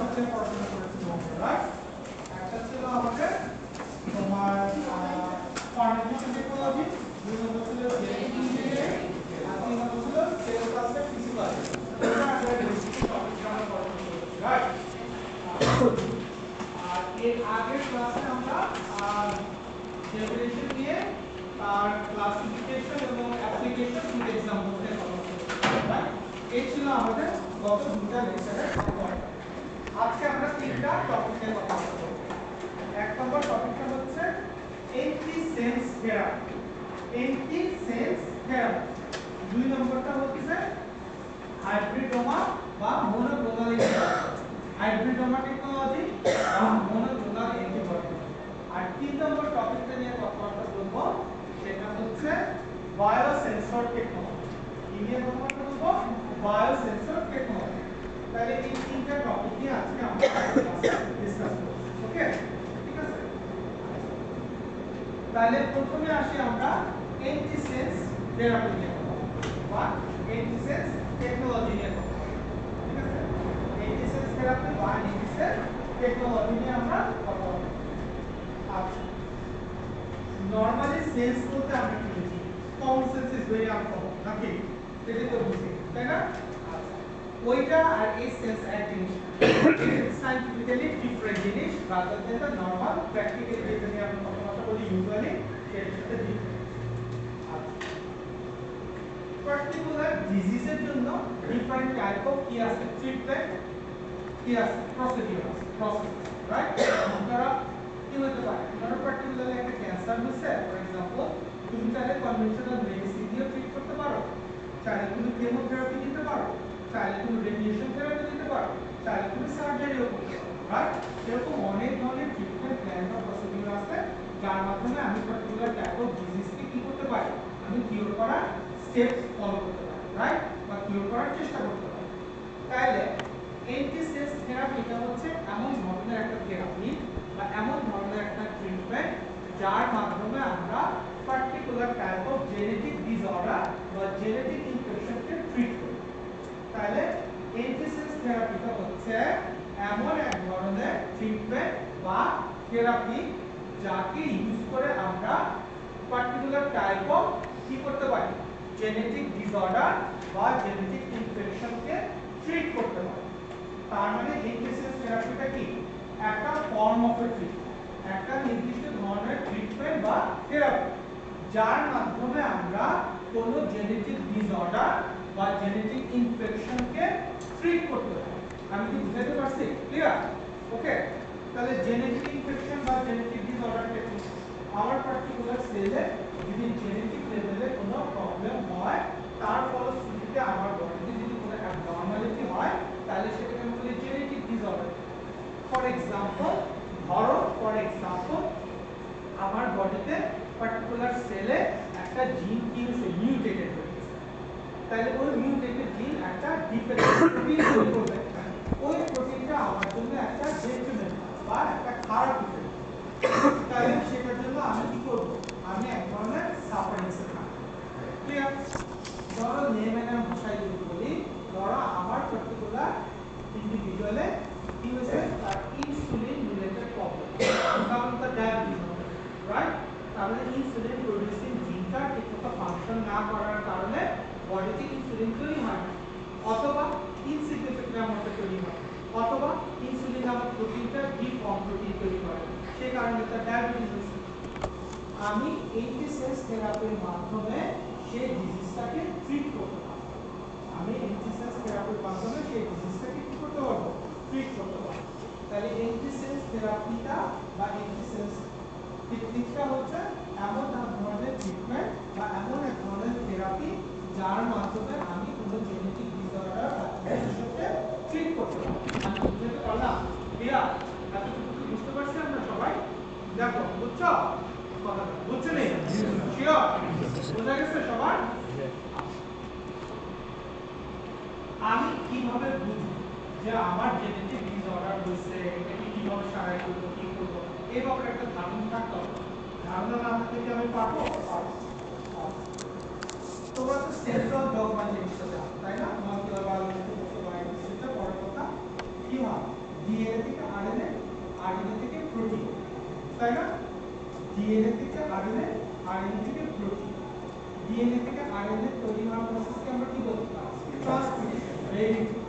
হচ্ছে পড়াশোনা করেছি রাইট। একটা ছিল আমাদের তোমার ফার্মেসিউটিক্যাল টেকনোলজি, দুই নম্বর ছিল জেনেটিক ইঞ্জিনিয়ারিং, আর তিন নম্বর ছিল সেল কালচার ফিজিওলজি। এটা আমরা বেসিক টপিক আমরা পড়াশোনা করেছি রাইট। আর এর আগের ক্লাসে আমরা ডেফিনেশন নিয়ে তার ক্লাসিফিকেশন এবং অ্যাপ্লিকেশন উইথ এক্সাম্পল নিয়ে কথা বলছি রাইট। এই ছিল আমাদের গত দুটা লেকচারের কন্টেন্ট। আজকে আমরা তিনটা টপিক নিয়ে কথা বলবো। এক নম্বর টপিকটা হচ্ছে anti sense therapy, anti sense therapy. দুই নম্বরটা হচ্ছে হাইব্রিডোমা বা মনোক্লোনাল অ্যান্টিবডি, হাইব্রিডোমা টেকনোলজি বা মনোক্লোনাল অ্যান্টিবডি। আর তিন নম্বর টপিকটা নিয়ে কথাবার্তা বলবো, সেটা হচ্ছে বায়োসেন্সর টেকনোলজি। কি নিয়ে কথাবার্তা বলবো? Biosensor technology. তাহলে এই তিনটা টপিক নিয়ে আজকে আমরা ডিসকাস করব। ওকে, ঠিক আছে। তাহলে প্রথমে আসি আমরা এন্টি সেন্স থেরাপি নিয়ে কথা বলবো বা এন্টি সেন্স টেকনোলজি নিয়ে কথা বলবো। ঠিক আছে, এন্টি সেন্স থেরাপি বা এন্টি সেন্স টেকনোলজি নিয়ে আমরা কথা বলবো। আচ্ছা, নরমালি সেন্স বলতে আমরা কি বুঝি? Common sense is very uncommon, নাকি? এটা তো বুঝি, তাই না? আচ্ছা, ওইটা আর এই সেন্স এক জিনিস, সায়েন্টিফিক্যালি ডিফারেন্ট জিনিস, rather than the normal practically যেটা নিয়ে আমরা কথা বলি ইউজুয়ালি সেটার সাথে ডিফারেন্ট। আচ্ছা, পার্টিকুলার ডিজিজের জন্য ডিফারেন্ট টাইপ অফ কি আছে ট্রিটমেন্ট, কি আছে প্রসিডিউর আছে, প্রসেস, রাইট? আপনারা কি হতে পারে, ধরো পার্টিকুলারলি একটা ক্যান্সার হচ্ছে, ফর এক্সাম্পল তুমি চাইলে কনভেনশনাল মেডিসিন দিয়ে ট্রিট করতে পারো, চাইলে তুমি কেমোথেরাপি দিতে পারো, চাইলে তুমি রেডিয়েশন থেরাপি দিতে পারো, চাইলে তুমি সার্জারিও করতে পারো, রাইট? এরকম অনেক ধরনের ট্রিটমেন্ট প্ল্যান বা প্রসিডিউর আছে যার মাধ্যমে আমি পার্টিকুলার টাইপ অফ ডিজিজকে কি করতে পারি, আমি কিউর করার স্টেপস ফলো করতে পারি, রাইট? বা কিউর করার চেষ্টা করতে পারি। তাহলে এন্টি সেন্স থেরাপিটা হচ্ছে এমন ধরনের একটা থেরাপি বা এমন ধরনের একটা ট্রিটমেন্ট যার মাধ্যমে আমরা particular type of genetic disorder বা জেনেটিক ইনফেকশনকে ট্রিট করি। তাহলে এন্টি সেন্স থেরাপিটা হচ্ছে এমন এক ধরনের ট্রিটমেন্ট বা থেরাপি যাকে ইউজ করে আমরা পার্টিকুলার টাইপ অফ কি করতে পারি, জেনেটিক ডিসঅর্ডার বা জেনেটিক ইনফেকশনকে ট্রিট করতে পারি। তার মানে এন্টি সেন্স থেরাপিটা কি একটা ফর্ম অফ এ ট্রিটমেন্ট, একটা নির্দিষ্ট ধরনের ট্রিটমেন্ট বা থেরাপি যার মাধ্যমে আমরা কোনো জেনেটিক ডিসঅর্ডার বা জেনেটিক ইনফেকশনকে ট্রিট করতে পারি। আমি কি বুঝাতে পারছি? ক্লিয়ার? ওকে, তাহলে জেনেটিক ইনফেকশন বা জেনেটিক ডিসঅর্ডারটা কি? আমার পার্টিকুলার সেলে যদি জেনেটিক লেভেলে কোনো প্রবলেম হয়, তার ফলশ্রুতিতে আমার বডিতে যদি কোনো অ্যাবনর্মালিটি হয়, তাহলে সেটাকে আমি বলি জেনেটিক ডিসঅর্ডার। ফর এক্সাম্পল, ধরো ফর এক্সাম্পল আমার বডিতে পার্টিকুলার সেলে একটা জিন কি হয়েছে, মিউটেটেড হয়ে গেছে, তাহলে ওই মিউটেটেড জিন একটা ডিফেক্টিভ প্রোটিন তৈরি করবে, ওই প্রোটিনটা আমার জন্য একটা ডেট্রিমেন্ট বা একটা খারাপ ইফেক্ট। তাহলে সেটার জন্য আমি কি করব, আমি এক ধরনের সাফারিংসে থাকবো। ক্লিয়ার? ধরো লেম্যানের ভাষায় যদি বলি, ধরো আমার পার্টিকুলার ইন্ডিভিজুয়ালে কি হয়েছে, তার ইনসুলিন রিলেটেড প্রবলেম, কারণ তার ডায়াবেটিস, রাইট? তাহলে ইনসুলিন প্রোডিউসিং জিনটা ঠিকমতো ফাংশন না করার কারণে বডিতে ইনসুলিন তৈরি হয় না, অথবা ইনসিগনিফিকেন্ট অ্যামাউন্টে তৈরি হয়, অথবা ইনসুলিন নামক প্রোটিনটা ডিফর্ম প্রোটিন তৈরি করে, সেই কারণে তার ডায়াবেটিস হচ্ছে। আমি এন্টি সেন্স থেরাপির মাধ্যমে সেই ডিজিজটাকে ট্রিট করতে পারবো, আমি এন্টি সেন্স থেরাপির মাধ্যমে সেই ডিজিজটাকে কি করতে পারবো, ট্রিট করতে পারবো। তাহলে এন্টি সেন্স থেরাপিটা বা এন্টি সেন্স টেকনিকটা হচ্ছে এমন এক ধরনের ট্রিটমেন্ট বা এমন এক ধরনের থেরাপি যার মাধ্যমে আমি কোনো জেনেটিক ডিসঅর্ডার বা ইনফেকশনকে ট্রিট করতে পারি। আমি বুঝতে পারলাম? ক্লিয়ার? এতটুকু কি বুঝতে পারছি আমরা সবাই? দেখো, বুঝছো কথাটা? বুঝছো নেই? শিওর? বোঝা গেছে সবার? আমি কিভাবে বুঝবো যে আমার জেনেটিক ডিসঅর্ডার হয়েছে, এটাকে কিভাবে সারাই করবো, কি করবো, এই ব্যাপারে একটা ধারণা থাকতে হবে। ধারণা না থাকলে কি আমি পারবো? তোমরা তো সেন্ট্রাল ডগমা জিনিসটা জানো, তাই না? মলিকুলার বায়োলজিতে পড়ার কথা কি হয়, ডিএনএ থেকে আরএনএ, আরএনএ থেকে প্রোটিন, তাই না? ডিএনএ থেকে আরএনএ, আরএনএ থেকে প্রোটিন। ডিএনএ থেকে আরএনএ তৈরি হওয়ার প্রসেসকে আমরা কি বলি? ট্রান্সক্রিপশন। Very good.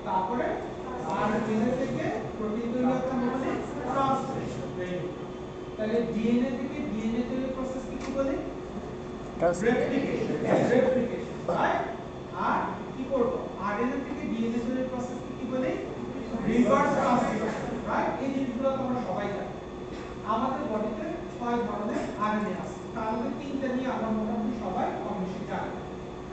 তারপরে আরএনএ থেকে প্রোটিন তৈরি হতে আমরা বলি ট্রান্সক্রিপশন। Very good. তাহলে ডিএনএ থেকে ডিএনএ তৈরি প্রসেসকে কি বলি? রেপ্লিকেশন। Replication, right? আর কি করব? আরএনএ থেকে ডিএনএ তৈরি প্রসেসকে কি বলি? Reverse transcription, right? এই জিনিসগুলো তোমরা সবাই জানো। আমাদের বডিতে 6 ধরনের আরএনএ আছে। তার মধ্যে 3টা নিয়ে আমরা মোটামুটি সবাই কম বেশি জানি।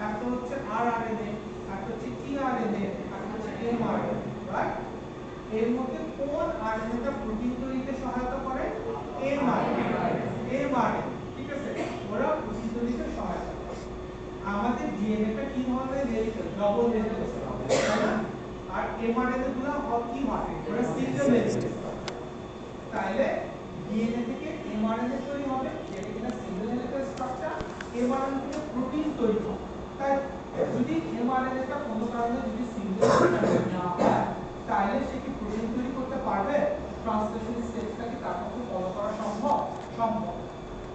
একটা হচ্ছে আরআরএনএ, একটা হচ্ছে টিআরএনএ, একটা হচ্ছে এমআরএনএ, রাইট? এর মধ্যে কোন আরএনএটা প্রোটিন তৈরিতে সহায়তা করে? এমআরএনএ। এমআরএনএ, ঠিক আছে? ওরা প্রোটিন তৈরিতে সহায়তা করে। আমাদের ডিএনএটা কি ধরনের হেলিক্যাল? ডবল হেলিক্যাল, তাই না? আর এমআরএনএ গুলো কি হয়? ওরা সিঙ্গেল হেলিক্যাল। তাহলে ডিএনএ থেকে এমআরএনএ তৈরি হবে, যেটা কিনা সিঙ্গেল হেলিক্যাল স্ট্রাকচার। এমআরএনএ থেকে প্রোটিন তৈরি হবে। তাই যদি এমআরএনএটা কোনো কারণে যদি সিঙ্গেল হেলিক্যাল না হয়, তাহলে সে কি প্রোটিন তৈরি করতে পারবে? ট্রান্সলেশন স্টেপটা কি তার পক্ষে ফলো করা সম্ভব? সম্ভব।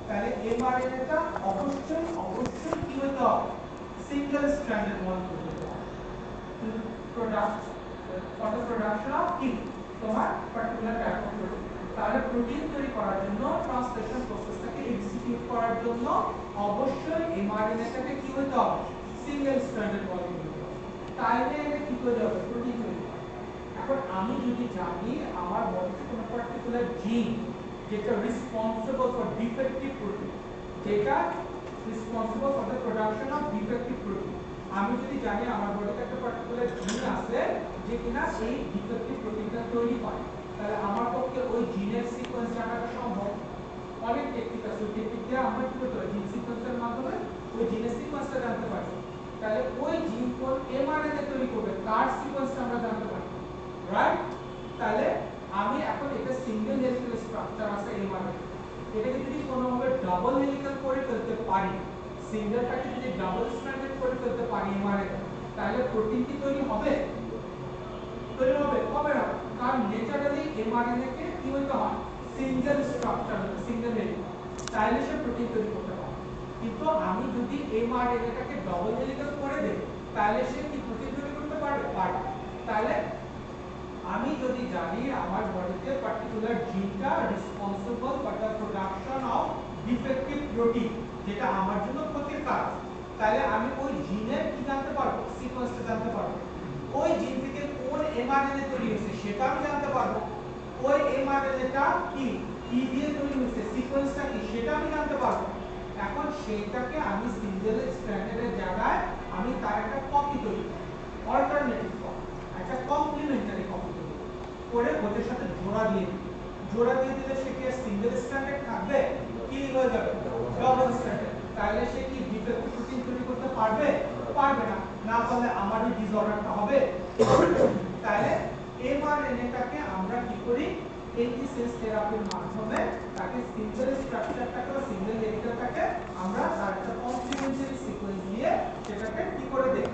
তাহলে এমআরএনএটা অবশ্যই অবশ্যই কি হতে হবে? সিঙ্গেল স্ট্র্যান্ডেড মলিকিউল হতে হবে। Product for the production of কি? তোমার পার্টিকুলার টাইপ অফ প্রোটিন। তাহলে প্রোটিন তৈরি করার জন্য ট্রান্সলেশন প্রসেসটাকে এক্সিকিউট করার জন্য অবশ্যই এমআরএনএটাকে কি হতে হবে? সিঙ্গেল স্ট্র্যান্ডেড মলিকিউল হতে হবে। তাহলে এটা কি তৈরি হবে? প্রোটিন তৈরি হবে। এখন আমি যদি জানি আমার বডিতে কোনো পার্টিকুলার জিন যেটা রেসপন্সিবল ফর ডিফেক্টিভ প্রোটিন, যেটা responsible for the production of defective protein, আমি যদি জানি আমার বডিতে একটা পার্টিকুলার জিন আছে যে কিনা এই ডিফেক্টিভ প্রোটিনটা তৈরি করে, তাহলে আমার পক্ষে ওই জিনের সিকোয়েন্স জানাটা সম্ভব। অনেক টেকনিক আছে, ওই টেকনিক দিয়ে আমরা কি করতে পারি? জিন সিকোয়েন্সের মাধ্যমে ওই জিনের সিকোয়েন্সটা জানতে পারি। তাহলে ওই জিন কোন এমআরএনএ তৈরি করবে তার সিকোয়েন্সটা আমরা জানতে পারি, রাইট? তাহলে আমি এখন এটা সিঙ্গেল হেলিক্যাল স্ট্রাকচার আছে এমআরএনএ, এটাকে যদি কোনোভাবে ডাবল হেলিক্যাল করে ফেলতে পারি, সিঙ্গেলটাকে যদি ডাবল স্ট্র্যান্ডেড করে ফেলতে পারি এমআরএনএ, তাহলে প্রোটিন কি তৈরি হবে? তৈরি হবে? হবে না। কারণ নেচারালি এমআরএনএ কে কি হতে হয়? Single structure, single helical. তাহলে সে প্রোটিন তৈরি করতে পারে। কিন্তু আমি যদি এমআরএনএটাকে ডাবল হেলিক্যাল করে দেই, তাহলে সে কি প্রোটিন তৈরি করতে পারবে? পারবে। তাহলে আমি যদি জানি আমার বডিতে পার্টিকুলার জিনটা responsible for the production of defective protein, যেটা আমার জন্য ক্ষতির কারণ, তাহলে আমি ওই জিনের কি জানতে পারবো? সিকোয়েন্সটা জানতে পারবো। ওই জিন থেকে কোন এমআরএনএ তৈরি হয়েছে সেটা আমি জানতে পারবো। ওই এমআরএনএটা কি দিয়ে তৈরি হয়েছে, সিকোয়েন্সটা কি সেটা আমি জানতে পারবো। এখন সেইটাকে আমি সিঙ্গেল স্ট্র্যান্ডের জায়গায় আমি তার একটা কপি তৈরি করব, অল্টারনেটিভ কপি, একটা কমপ্লিমেন্টারি কপি তৈরি করে ওদের সাথে জোড়া দিয়ে দিই। জোড়া দিয়ে দিলে সে কি সিঙ্গেল স্ট্র্যান্ডেড থাকবে? কি হয়ে যাবে? Double stranded. তাহলে সে কি ডিফেক্টিভ প্রোটিন তৈরি করতে পারবে? পারবে না। না পারলে আমার এই ডিসঅর্ডারটা হবে। তাহলে এমআরএনএটাকে আমরা কি করি? এন্টিসেন্স থেরাপির মাধ্যমে তাকে সিঙ্গেল স্ট্রাকচারটাকে বা সিঙ্গেল হেলিক্যালটাকে আমরা তার একটা কমপ্লিমেন্টারি সিকোয়েন্স দিয়ে সেটাকে কি করে দেই?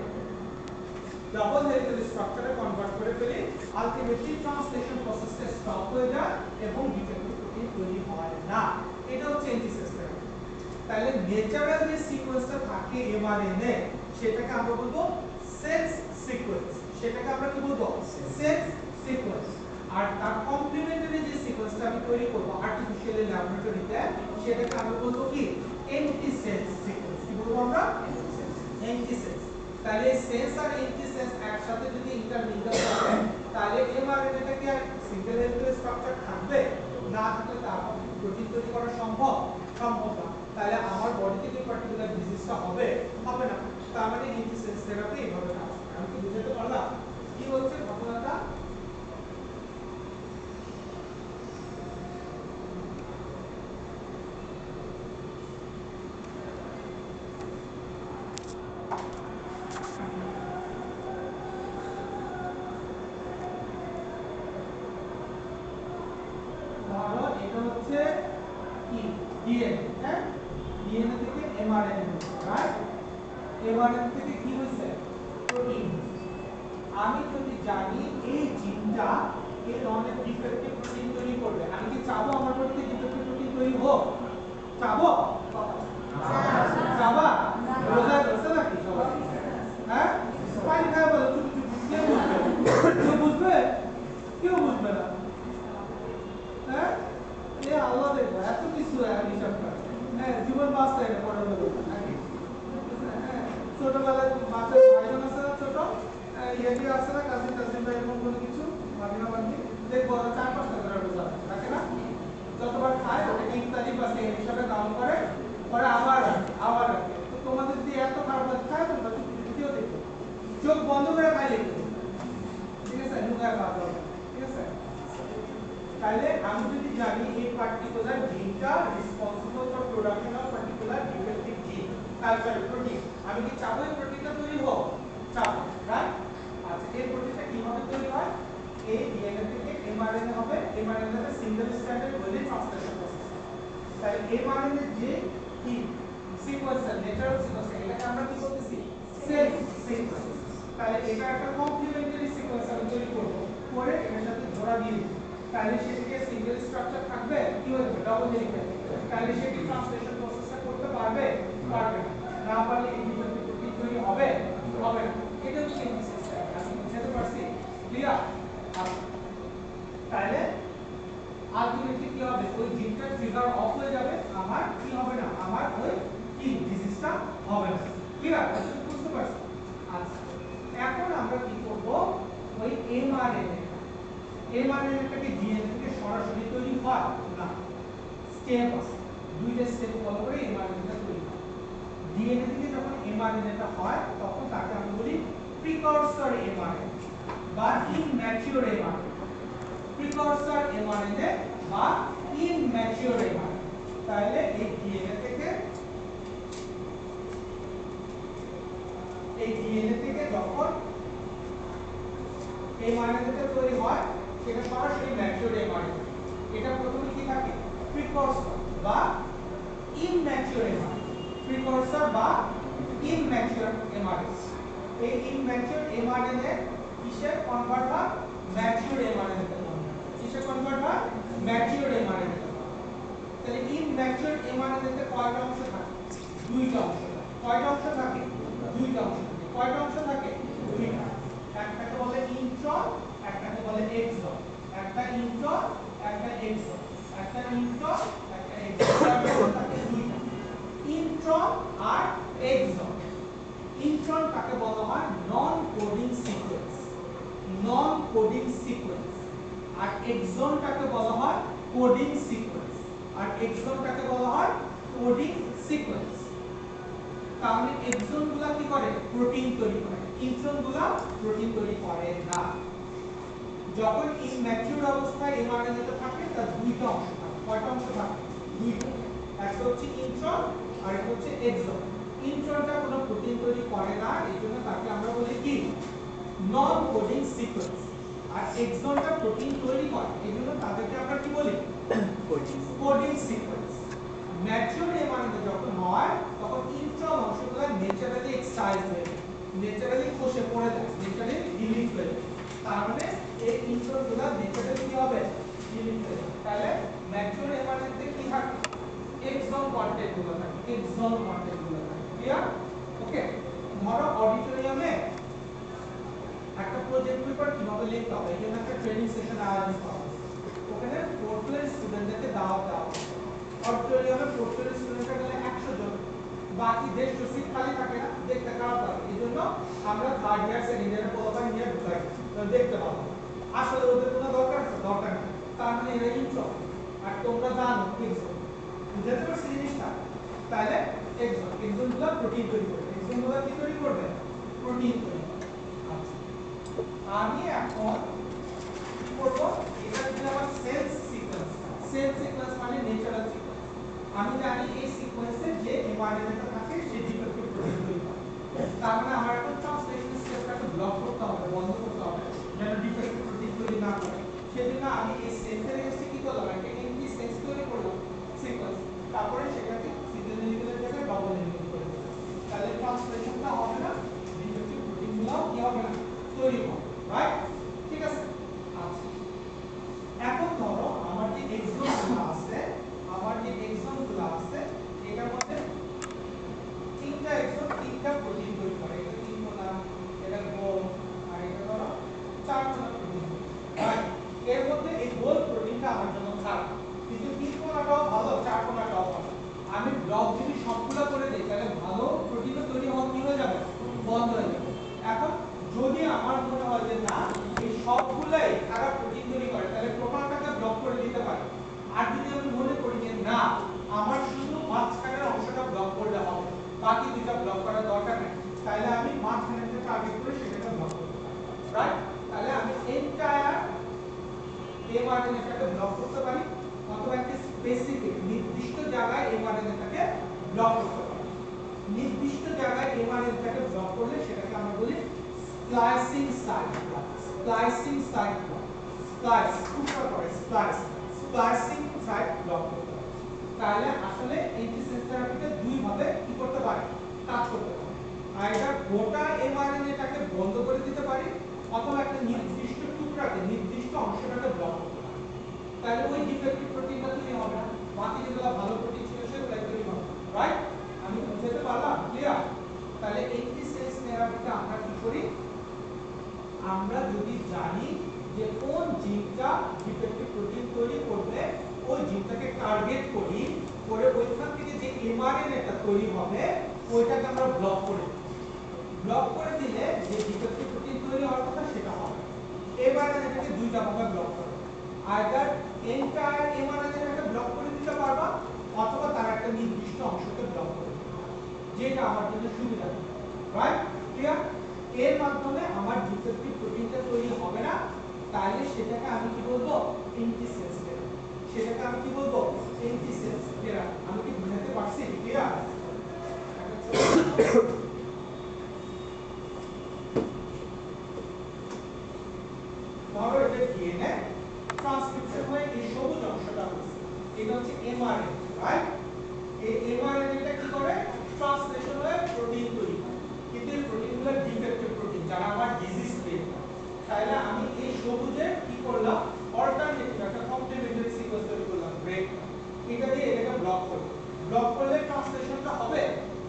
ডাবল হেলিক্যাল স্ট্রাকচারে কনভার্ট করে ফেলি। আলটিমেটলি ট্রান্সলেশন প্রসেসটা স্টপ হয়ে যায় এবং ডিফেক্টিভ প্রোটিন তৈরি হয় না। এটা হচ্ছে এন্টিসেন্স থেরাপি। তাহলে ন্যাচারাল যে সিকোয়েন্সটা থাকে এমআরএনএ, সেটাকে আমরা বলবো সেন্স সিকোয়েন্স। সেটাকে আমরা কি বলবো? Sense sequence. আর তার কমপ্লিমেন্টারি যে সিকোয়েন্সটা আমি তৈরি করব আর্টিফিশিয়ালি ল্যাবরেটরিতে, সেটাকে আমরা বলবো কি? Antisense sequence. কি বলবো আমরা? এন্টিসেন্স। তাহলে সেন্স আর এন্টিসেন্স একসাথে যদি ইন্টারমিঙ্গল হয়, তাহলে এমআরএনএটা কি আর সিঙ্গেল হেলিক্যাল স্ট্রাকচার থাকবে? না থাকলে তার প্রোটিন তৈরি করা সম্ভব? সম্ভব না। তাহলে আমার বডিতে কি পার্টিকুলার ডিজিজটা হবে? হবে না। তার মানে এন্টিসেন্স থেরাপি এইভাবে কাজ করে। আমি কি বুঝাতে পারলাম কি হচ্ছে ঘটনাটা? ধরো এটা হচ্ছে কি? ডিএনএ, হ্যাঁ? ডিএনএ থেকে এমআরএনএ, রাইট? এমআরএনএ থেকে কি হইছে? প্রোটিন। আমি যদি জানি এই জিনটা এই ধরনের ডিফেক্টিভ প্রোটিন তৈরি করবে। আমি কি চাবো আমার বডিতে ডিফেক্টিভ প্রোটিন তৈরি হোক? চাবো? চাবা? রোজা ধরছে নাকি সবাই? হ্যাঁ, পানি খায় বলো চুপ চুপ, কেউ বুঝবে? কেউ বুঝবে? কেউ বুঝবে না। হ্যাঁ, এ আল্লাহ দেখো এত কিছু হিসাব করে। হ্যাঁ, জীবন বাঁচতে এটা পড়ার মতো নাকি? হ্যাঁ, ছোটবেলায় বাচ্চা ভাই বোন আছে না ছোট, ইয়েটি আছে না কাজিন কাজিন বা এরকম কোনো কিছু ভাবিনা বান্ধি, দেখবো ওরা 4-5টা করে রোজা রাখে না? যতবার খায় ওটাকে ইফতারি বা সেহরি হিসাবে কাউন্ট করে, পরে আবার রাখে। তো তোমাদের যদি এত খারাপ লাগে খায় তোমরা ভিডিও দেখো, চোখ বন্ধ করে খাইলে ঠিক আছে, লুকায় খাওয়া যাবে, ঠিক আছে? তাহলে আমি যদি জানি এই পার্টিকুলার জিনটা responsible for production of particular defective gene, culture protein, আমি কি চাবো এই প্রোটিনটা তৈরি হোক? চাবো, রাইট? আচ্ছা, এই প্রোটিনটা কিভাবে তৈরি হয়? এই ডিএনএ থেকে এমআরএনএ হবে, এমআরএনএ তে সিঙ্গেল স্ট্র্যান্ডেড বলে ট্রান্সলেশন প্রসেস। তাহলে এমআরএনএ যে কি সিকোয়েন্সার, ন্যাচারাল সিকোয়েন্সার, এটাকে আমরা কি বলতেছি? Cell sequence. তাহলে এটা একটা কমপ্লিমেন্টারি সিকোয়েন্স আমি তৈরি করব, করে এর সাথে জোড়া দিয়ে দিব। তাহলে সেটাকে সিঙ্গেল স্ট্রাকচার থাকবে, কি হবে? Double helical. তাহলে সেটি ট্রান্সলেশন প্রসেসটা করতে পারবে? পারবে না। না পারলে এই ডিফেক্টিভ প্রোটিন তৈরি হবে? হবে না। এটা হচ্ছে সিস্টেম। আমি বুঝাতে পারছি? ক্লিয়ার? আচ্ছা, তাহলে আলটিমেটলি কি হবে? ওই জিনটা ট্রিগার অফ হয়ে যাবে, আমার কি হবে না, আমার ওই কি ডিজিজটা হবে না। ক্লিয়ার? বুঝতে পারছো? আচ্ছা, এখন আমরা কি করব? ওই এমআরএনএটাকে ডিএনএ থেকে সরাসরি তৈরি হয় না, স্টেপ আছে, দুইটা স্টেপ ফলো করে এমআরএনএটা তৈরি হয়। ডিএনএ থেকে যখন এমআরএনএটা হয় তখন তাকে আমরা বলি প্রিকরসর এমআরএনএ বা ইনম্যাচিউর এমআরএনএ। প্রিকরসর এমআরএনএ বা ইনম্যাচিউর এমআরএনএ। তাহলে এই ডিএনএ থেকে যখন এমআরএনএটা তৈরি হয় সেটা সরাসরি ম্যাচিউর এমআরএনএ। এটা প্রথমে কি থাকে? প্রিকরসর বা ইনম্যাচিউর এমআরএনএ। প্রিকরসর বা ইনম্যাচিউর এমআরএনএ। এই ইনম্যাচিউর এমআরএনএ কিসে কনভার্ট হয়? ম্যাচিউর এমআরএনএ তে কনভার্ট হয়। কিসে কনভার্ট হয়? ম্যাচিউর এমআরএনএ তে। তাহলে ইনম্যাচিউর এমআরএনএ তে কয়টা অংশ থাকে? দুইটা অংশ থাকে। কয়টা অংশ থাকে? দুইটা অংশ থাকে। কয়টা অংশ থাকে? দুইটা। একটাকে বলে ইন্ট্রন, একটাকে বলে এক্সন। একটা ইন্ট্রন, একটা এক্সন। একটা ইন্ট্রন, একটা এক্সন থাকে দুইটা। ইন্ট্রন আর এক্সন। ইন্ট্রন কাকে বলা হয়? Non coding sequence. Non coding sequence. আর এক্সনটাকে বলা হয় কোডিং সিকোয়েন্স। আর এক্সনটাকে বলা হয় কোডিং সিকোয়েন্স। তার মানে এক্সনগুলো কি করে? প্রোটিন তৈরি করে। ইন্ট্রনগুলো প্রোটিন তৈরি করে না। যখন ইনম্যাচিউর অবস্থায় এমআরএনএ থাকে তার দুইটা অংশ থাকে। কয়টা অংশ থাকে? দুইটা। একটা হচ্ছে ইন্ট্রন আর একটা হচ্ছে এক্সন। ইন্ট্রনটা কোনো প্রোটিন তৈরি করে না, এইজন্য তাকে আমরা বলি কি? Non coding sequence. আর এক্সনটা প্রোটিন তৈরি করে, এইজন্য তাদেরকে আমরা কি বলি? Coding sequence. ম্যাচিউর এমআরএনএ যখন হয় তখন ইন্ট্রন অংশগুলো ন্যাচারালি এক্সাইজ হয়ে যায়, ন্যাচারালি খসে পড়ে যায়, ন্যাচারালি ডিলিট হয়ে যায়। তার মানে এই ইন্ট্রনগুলো ন্যাচারালি কি হবে? ডিলিট হয়ে যাবে। তাহলে ম্যাচিউর এমআরএনএ তে কি থাকে? এক্সন কন্টেন্ট গুলো থাকে, এক্সন কন্টেন্ট গুলো থাকে। ক্লিয়ার? ওকে। ধরো অডিটোরিয়ামে একটা প্রজেক্ট পেপার কিভাবে লিখতে হবে এই জন্য একটা ট্রেনিং সেশন আয়োজন করা হয়। ওখানে পোর্টফোলিও স্টুডেন্টদেরকে দাওয়াত দেওয়া হয়। অডিটোরিয়ামে পোর্টফোলিও স্টুডেন্টরা গেলে 100 জন, বাকি 150 সিট খালি থাকে না, দেখতে খারাপ লাগে। এইজন্য আমরা থার্ড ইয়ার সেকেন্ড ইয়ারের পোলাপান নিয়ে ঢুকাই, দেখতে পাবো। আসলে ওদের কোনো দরকার আছে? দরকার নেই। তার মানে এরা ইন্ট্রো, আর তোমরা জানো এক্সন। বুঝতে পারছো জিনিসটা? তাহলে এক্সনগুলো প্রোটিন তৈরি করবে। এক্সনগুলো কি তৈরি করবে? প্রোটিন তৈরি করবে। আচ্ছা, আমি এখন কি করব? এটা যদি আমার সেল সিকোয়েন্স মানে ন্যাচারাল সিকোয়েন্স, আমি জানি এই সিকোয়েন্সে যে এমআরএনএটা থাকে সে ডিফেক্টিভ প্রোটিন তৈরি করে। তার মানে আমার এখন ট্রান্সলেশন স্টেপটাকে ব্লক করতে হবে, বন্ধ করতে হবে, যেন ডিফেক্টিভ প্রোটিন তৈরি না করে। সেজন্য আমি এই সেন্সের এগেইনস্টে কি করলাম? একটা এমটি সেন্স তৈরি করলাম সিকোয়েন্স, তারপরে সেটাকে সিঙ্গেল হেলিক্যালের জায়গায় ডবল হেলিক্যাল করে দিলাম। তাহলে ট্রান্সলেশনটা হবে না, ডিফেক্টিভ প্রোটিনগুলো কি হবে না? তৈরি হবে। রাইট? ঠিক আছে? আচ্ছা, না, আমার শুধু মাঝখানের অংশটা ব্লক করলে হবে, বাকি দুটো ব্লক করার দরকার নেই। তাহলে আমি মাঝখানেরটা টার্গেট করে সেটাকে ব্লক করতে পারি, রাইট? তাহলে আমি এন্টায়ার mRNA-টাকে ব্লক করতে পারি, অথবা একটা স্পেসিফিক নির্দিষ্ট জায়গায় mRNA-টাকে ব্লক করতে পারি। নির্দিষ্ট জায়গায় mRNA-টাকে ব্লক করলে সেটাকে আমরা বলি splicing site block. Splicing site block, splice টুকরা করে স্প্লাইসিং সাইট ব্লক করতে পারি। তাহলে আসলে অ্যান্টিসেন্স থেরাপিটা দুই ভাবে কি করতে পারে, কাজ করতে পারে। আইদার গোটা mRNA-টাকে বন্ধ করে দিতে পারি, অথবা একটা নির্দিষ্ট টুকরাকে নির্দিষ্ট অংশটাকে ব্লক করতে পারি। তাহলে ওই ডিফেক্টিভ প্রোটিনটা তৈরি হবে না, বাকি যেগুলো ভালো প্রোটিন ছিল সেগুলো তৈরি হবে, রাইট? আমি বুঝাতে পারলাম? ক্লিয়ার? তাহলে অ্যান্টিসেন্স থেরাপিটা আমরা কি করি, আমরা যদি জানি যে কোন জিনটা ডিফেক্টিভ প্রোটিন তৈরি করবে, ওই জিনটাকে টার্গেট করি, করে ওইখান থেকে যে mRNA-টা তৈরি হবে ওইটাকে আমরা ব্লক করে দিই। ব্লক করে দিলে যে ডিফেক্টিভ প্রোটিন তৈরি হওয়ার কথা সেটা হবে। এবারে এটাকে দুইটা ভাবে ব্লক করব, আইদার এন্টায়ার mRNA-টাকে ব্লক করে দিতে পারবা, অথবা তার একটা নির্দিষ্ট অংশকে ব্লক করে দিতে পারবা, যেটা আমার জন্য সুবিধা হবে, রাইট? ক্লিয়ার? এর মাধ্যমে আমার ডিফেক্টিভ প্রোটিনটা তৈরি হবে না, তাহলে সেটাকে আমি কি বলবো, অ্যান্টিসেন্স থেরাপি। সেটাকে আমি কি বলবো, অ্যান্টিসেন্স থেরাপি। আমি কি বুঝাতে পারছি? ক্লিয়ার? ধরো এটা ডিএনএ ট্রান্সক্রিপশন হয়ে এই সবুজ অংশটা হচ্ছে, এটা হচ্ছে এমআরএনএ, রাইট? এই এমআরএনএটা কি করে, ট্রান্সলেশন হয়ে প্রোটিন তৈরি করে, কিন্তু এই প্রোটিনগুলো ডিফেক্টিভ প্রোটিন যারা আমার ডিজিজ ক্রিয়েট করে। তাহলে আমি এই সবুজে কি করলাম, অল্টারনেটিভ একটা কমপ্লিমেন্টারি সিকোয়েন্স তৈরি করলাম, ব্রেক। এটা দিয়ে এটাকে ব্লক করব, ব্লক করলে ট্রান্সলেশনটা হবে,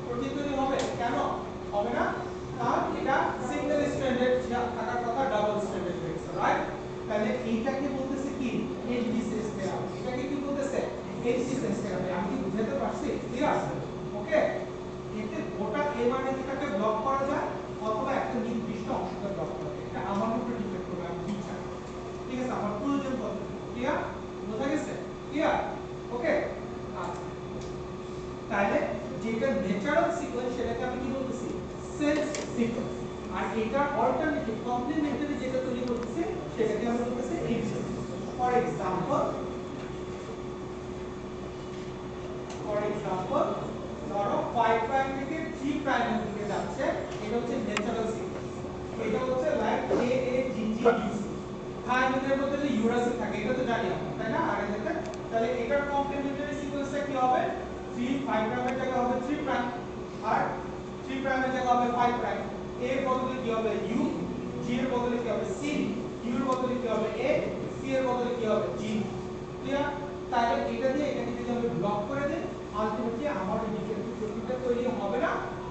প্রোটিন তৈরি হবে। কেন হবে না? কারণ এটা সিঙ্গেল স্ট্র্যান্ডেড থাকার কথা ডাবল স্ট্র্যান্ডেড হয়েছে, রাইট? তাহলে এইটাকে বলতেছে কি, অ্যান্টিসেন্স থেরাপি। এটাকে কি বলতেছে, অ্যান্টিসেন্স থেরাপি। আমি কি বুঝাতে পারছি? ক্লিয়ার? ওকে? এতে গোটা mRNA-টাকে ব্লক করা যায়, অথবা একটা নির্দিষ্ট অংশকে ব্লক করা যায়। এটা আমার উপর ডিপেন্ড করবে আমি কি চাই, ঠিক আছে? আমার প্রয়োজন কত। ক্লিয়ার? বোঝা গেছে? ক্লিয়ার? ওকে? আচ্ছা, তাহলে যেটা ন্যাচারাল সিকোয়েন্স সেটাকে আমি কি বলতেছি, সেলস সিকোয়েন্স। আর এটা অল্টারনেটিভ কমপ্লিমেন্টারি যেটা তৈরি করতেছে সেটাকে আমরা বলতেছি অ্যান্টিসেন্স। ফর এক্সাম্পল ধরো 5 প্রাইম থেকে 3 প্রাইমের দিকে যাচ্ছে, এটা হচ্ছে ন্যাচারাল সিকোয়েন্স। এটা হচ্ছে লাইক AAGGUC, থাইমিনের মধ্যে যে ইউরাসিল থাকে এটা তো জানি আমরা, তাই না? আর এটাতে তাহলে এটার কমপ্লিমেন্টারি সিকোয়েন্সটা কি হবে, 3 5 প্রাইমের জায়গায় হবে 3 প্রাইম, আর 3 প্রাইমের জায়গায় হবে 5 প্রাইম। A এর বদলে কি হবে U, G এর বদলে কি হবে C, U এর বদলে কি হবে A, C এর বদলে কি হবে G। ক্লিয়ার? তাহলে এটা দিয়ে এটাকে যদি আমি ব্লক করে দেই, আলটিমেটলি আমার ডিফেক্টিভ প্রোটিনটা তৈরি হবে না,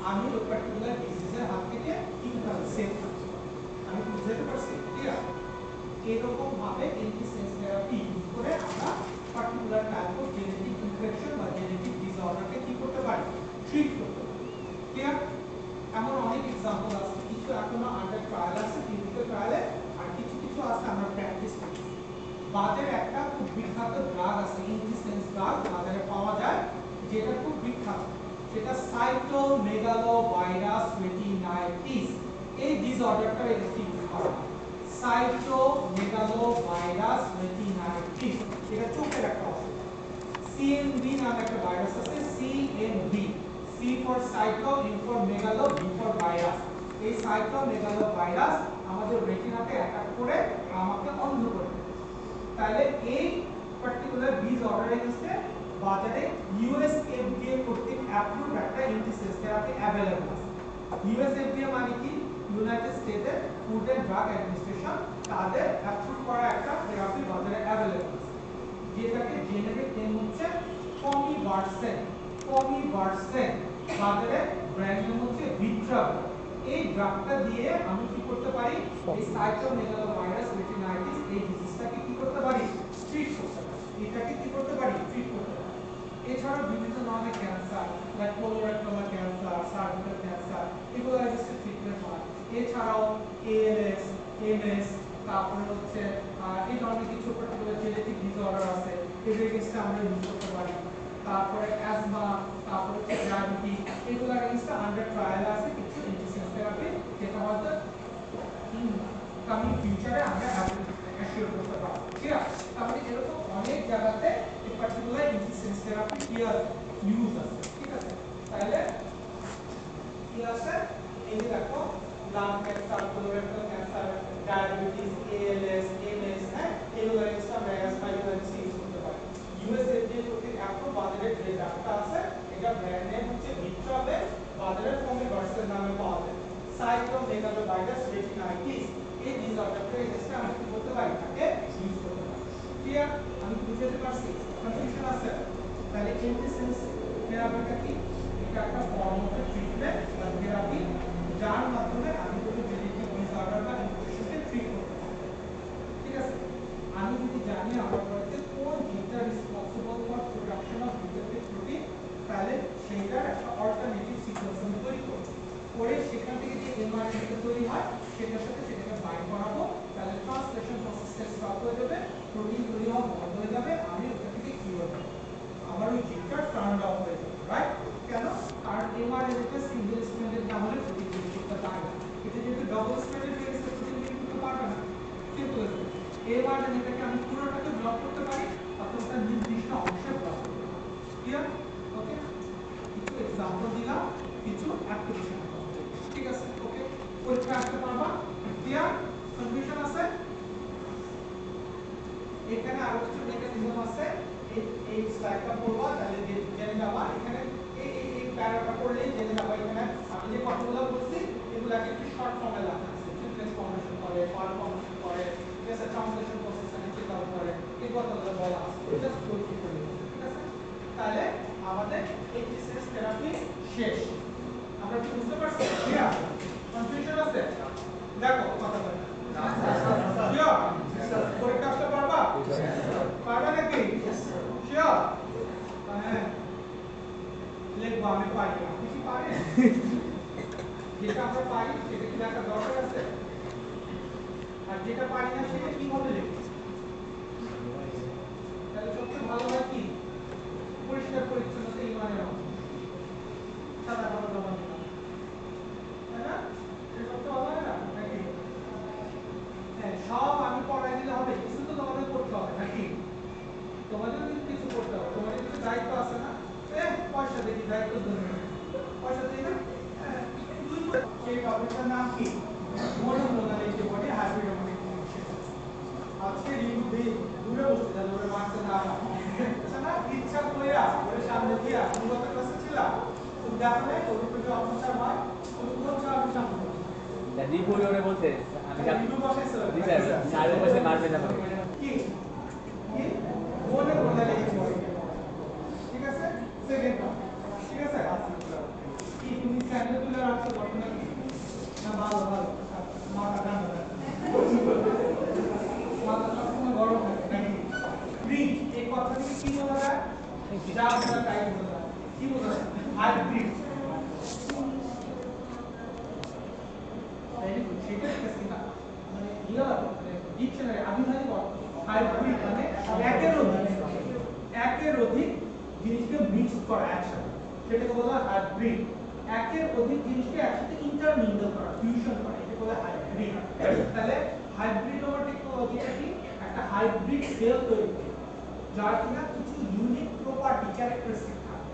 আমি ওই পার্টিকুলার ডিজিজের হাত থেকে কি থাকবে, সেফ থাকবে। আমি বুঝতে পারছি? ক্লিয়ার? এরকম ভাবে অ্যান্টিসেন্স থেরাপি ইউজ করে আমরা particular type of genetic infection বা জেনেটিক ডিসঅর্ডারকে কি করতে পারি, ট্রিট করতে পারি। ক্লিয়ার? এমন অনেক एग्जांपल আছে, কিছু এখনো আন্ডার ট্রায়াল আছে, ক্লিনিক্যাল ট্রায়ালে, আর কিছু কিছু আছে আমরা প্র্যাকটিস করছি। বাজারে একটা খুব বিখ্যাত ড্রাগ আছে, অ্যান্টিসেন্স ড্রাগ বাজারে পাওয়া যায়, যেটা খুব বিখ্যাত, সেটা সাইটোমেগালোভাইরাস রেটিনাইটিস। এই ডিসঅর্ডারটা এটাকে ইউজ করা হয়, সাইটোমেগালোভাইরাস রেটিনাইটিস। এটা চোখের একটা অসুখ। CMV নামে একটা ভাইরাস আছে, CMV, C for cyto, M for megalo, V for virus. এই সাইটোমেগালোভাইরাস আমাদের রেটিনাকে অ্যাটাক করে আমাকে অন্ধ করে দেয়। তাহলে এই পার্টিকুলার ডিসঅর্ডার এগেইনস্টে বাজারে US FDA কর্তৃক অ্যাপ্রুভড একটা অ্যান্টিসেন্স থেরাপি अवेलेबल আছে। US FDA মানে কি, ইউনাইটেড স্টেটের ফুড এন্ড ড্রাগ অ্যাডমিনিস্ট্রেশন, তাদের অ্যাপ্রুভ করা একটা থেরাপি বাজারে अवेलेबल আছে, যেটাকে জেনেরিক নেম হচ্ছে কমিভার্সেন। কমিভার্সেন বাজারে ব্র্যান্ড নেম হচ্ছে ভিট্রাভো। এই ড্রাগটা দিয়ে আমি কি করতে পারি, এই সাইটোমেগালোভাইরাস রেটিনাইটিস এই ডিজিজটাকে কি করতে পারি, ট্রিট করতে পারি। এটাকে কি করতে পারি, ট্রিট করতে পারি। এছাড়াও বিভিন্ন ধরনের cancer, like colorectal cancer, cervical cancer, এগুলো এগেইনস্টে ট্রিটমেন্ট হয়। এছাড়াও ALS, MS, তারপরে হচ্ছে এই ধরনের কিছু পার্টিকুলার জেনেটিক ডিসঅর্ডার আছে, এদের এগেইনস্টে আমরা ইউজ করতে পারি। তারপরে অ্যাজমা, তারপরে ডায়াবেটিস, এগুলো এগেইনস্ট আন্ডার ট্রায়াল আছে কিছু অ্যান্টিসেন্স থেরাপি, যেটা হয়তো কামিং ফিউচারে আমরা অ্যাসিওর করতে পারবো। ঠিক আছে, তাহলে এরকম অনেক জায়গাতে এই পার্টিকুলার অ্যান্টিসেন্স থেরাপি কি ইউজ আছে। ঠিক আছে, তাহলে কি আছে এই যে দেখো lung cancer, colorectal cancer, diabetes, ALS, MS, হ্যাঁ এগুলো এক্সট্রা অ্যাজমা ইউজ করতে পারে। ইউএস এফডিএ কর্তৃক অ্যাপ্রুভ বাজারে যে ড্রাগটা আছে এটা ব্র্যান্ড নেম হচ্ছে ভিট্রাভেল, বাজারের ফর্মে ভার্সেল নামে পাওয়া যায়। সাইটোমেগালোভাইরাস রেটিনাইটিস এই ডিসঅর্ডারটা এসে আমরা কি করতে পারি, তাকে ইউজ করতে পারি। ক্লিয়ার? আমি বুঝাতে পারছি? কনফিউশন আছে? তাহলে অ্যান্টিসেন্স থেরাপিটা কি? এটা একটা ফর্ম অফ ট্রিটমেন্ট বা থেরাপি যার মাধ্যমে আমি কোনো জেনেটিক ডিসঅর্ডার বা ইনফেকশনকে ট্রিট করতে পারি। ঠিক আছে, আমি যদি জানি আমার বডিতে কোন জিনটা responsible for production of vitamin protein, তাহলে সেইটার একটা অল্টারনেটিভ সিকোয়েন্স আমি তৈরি করব, করে সেখান থেকে যে এমআরএনএ তৈরি হয় সেটার সাথে সেটাকে বাইন্ড করাবো, তাহলে ট্রান্সলেশন প্রসেসটা স্টপ হয়ে যাবে, প্রোটিন তৈরি হওয়া বন্ধ হয়ে যাবে, আমি ওটা থেকে কি হবে, আমার ওই জিনটা টার্ন অফ হয়ে যাবে। রাইট? কেন? কারণ এমআরএনএটা সিঙ্গেল স্ট্র্যান্ডেড না হলে প্রোটিন তৈরি করতে পারে না, এটা যেহেতু ডাবল স্ট্র্যান্ডেড হয়ে গেছে প্রোটিন তৈরি করতে পারবে না। Simple age that. এমআরএনএটাকে আমি পুরোটাকে ব্লক করতে পারি অথবা তার নির্দিষ্ট অংশে ব্লক করতে পারি। ক্লিয়ার? ওকে, কিছু এক্সাম্পল দিলাম, কিছু অ্যাপ্লিকেশন। ঠিক আছে, ওকে, পরীক্ষা আসতে পারবা। ক্লিয়ার? কনফিউশন আছে? এখানে আরো কিছু মেকানিজম আছে, এই স্লাইডটা পড়বা তাহলে জেনে যাবা। এখানে এই প্যারাটা পড়লেই জেনে যাবা এখানে আমি যে কথাগুলো বলছি এগুলাকে একটু শর্ট ফর্মে লেখা আছে। সিমপ্লেক্স ফর্মেশন করে, ফার ফর্মেশন করে, ঠিক আছে, ট্রান্সলেশন প্রসেসটাকে চেক আউট করে, এই কথাগুলো বলা আছে। জাস্ট গোল থ্রু করে দিচ্ছি। ঠিক আছে, তাহলে আমাদের অ্যান্টিসেন্স থেরাপি শেষ। আমরা কি বুঝতে পারছি? ক্লিয়ার? কনফিউশন আছে? দেখো কথা বলি। শিওর? পরীক্ষা আসতে পারবা? পারবা নাকি? শিওর? হ্যাঁ, লিখবা আমি পারি না। কি পারে? যেটা আমরা পারি সেটা কি লেখার দরকার আছে? আর যেটা পারি না সেটা কিভাবে লিখবো? তাহলে সবচেয়ে ভালো হয় কি, পরিষ্কার পরিচ্ছন্নতা ইমানের অংশ, সাদা কালো জমা দিলাম, তাই না? এটা সবচেয়ে ভালো হয় না নাকি? হ্যাঁ, সব আমি পড়াই দিলে হবে? কিছু তো তোমাদের করতে হবে নাকি? তোমাদের কিছু করতে হবে, তোমাদের কিছু দায়িত্ব আছে না? পয়সা দেখি দায়িত্ব ধরে পয়সা দিই না। সেই টপিকটার নাম কি? Monoclonal antibody hybrid immunity. আজকে দূরে বসতে যাবে, ওরে মারতে না না ইচ্ছা কইরা ওরে সামনে দিয়া মূলত ক্লাসে ছিলাম, তুমি দেখো না ওর উপরে যে অত্যাচার হয়, তুমি কোনটা আমি সামনে দীপু ওরে বলতে আমি রিভিউ বসাইছিল স্যার বসে মারবে না কি কি মনোক্লোনাল অ্যান্টিবডি। ঠিক আছে, সেকেন্ড ঠিক আছে, কি তুমি স্যান্ডেল তুলে রাখছো ঘটনা কি না? ভালো ভালো, মাথা ঠান্ডা মাথা সবসময় গরম থাকে নাকি? ব্রিড, এই কথা থেকে কি বোঝা যায়? যা বোঝা তাই বোঝা যায়। কি বোঝা যায়? হাইব্রিড। সেটা দেখছি না, মানে ডিকশনারি আবিধানিক অর্থ হাইব্রিড মানে একের অধিক জিনিসকে মিক্স করা একসাথে, সেটাকে বলা হয় হাইব্রিড। একের অধিক জিনিসকে একসাথে ইন্টারমিঙ্গল করা, ফিউশন করা, এটাকে বলা হয় হাইব্রিড। তাহলে হাইব্রিড হওয়ার টেকনোলজিটা কি? একটা হাইব্রিড সেল তৈরি করে যার কিনা কিছু ইউনিক প্রপার্টি ক্যারেক্টারিস্টিক থাকে।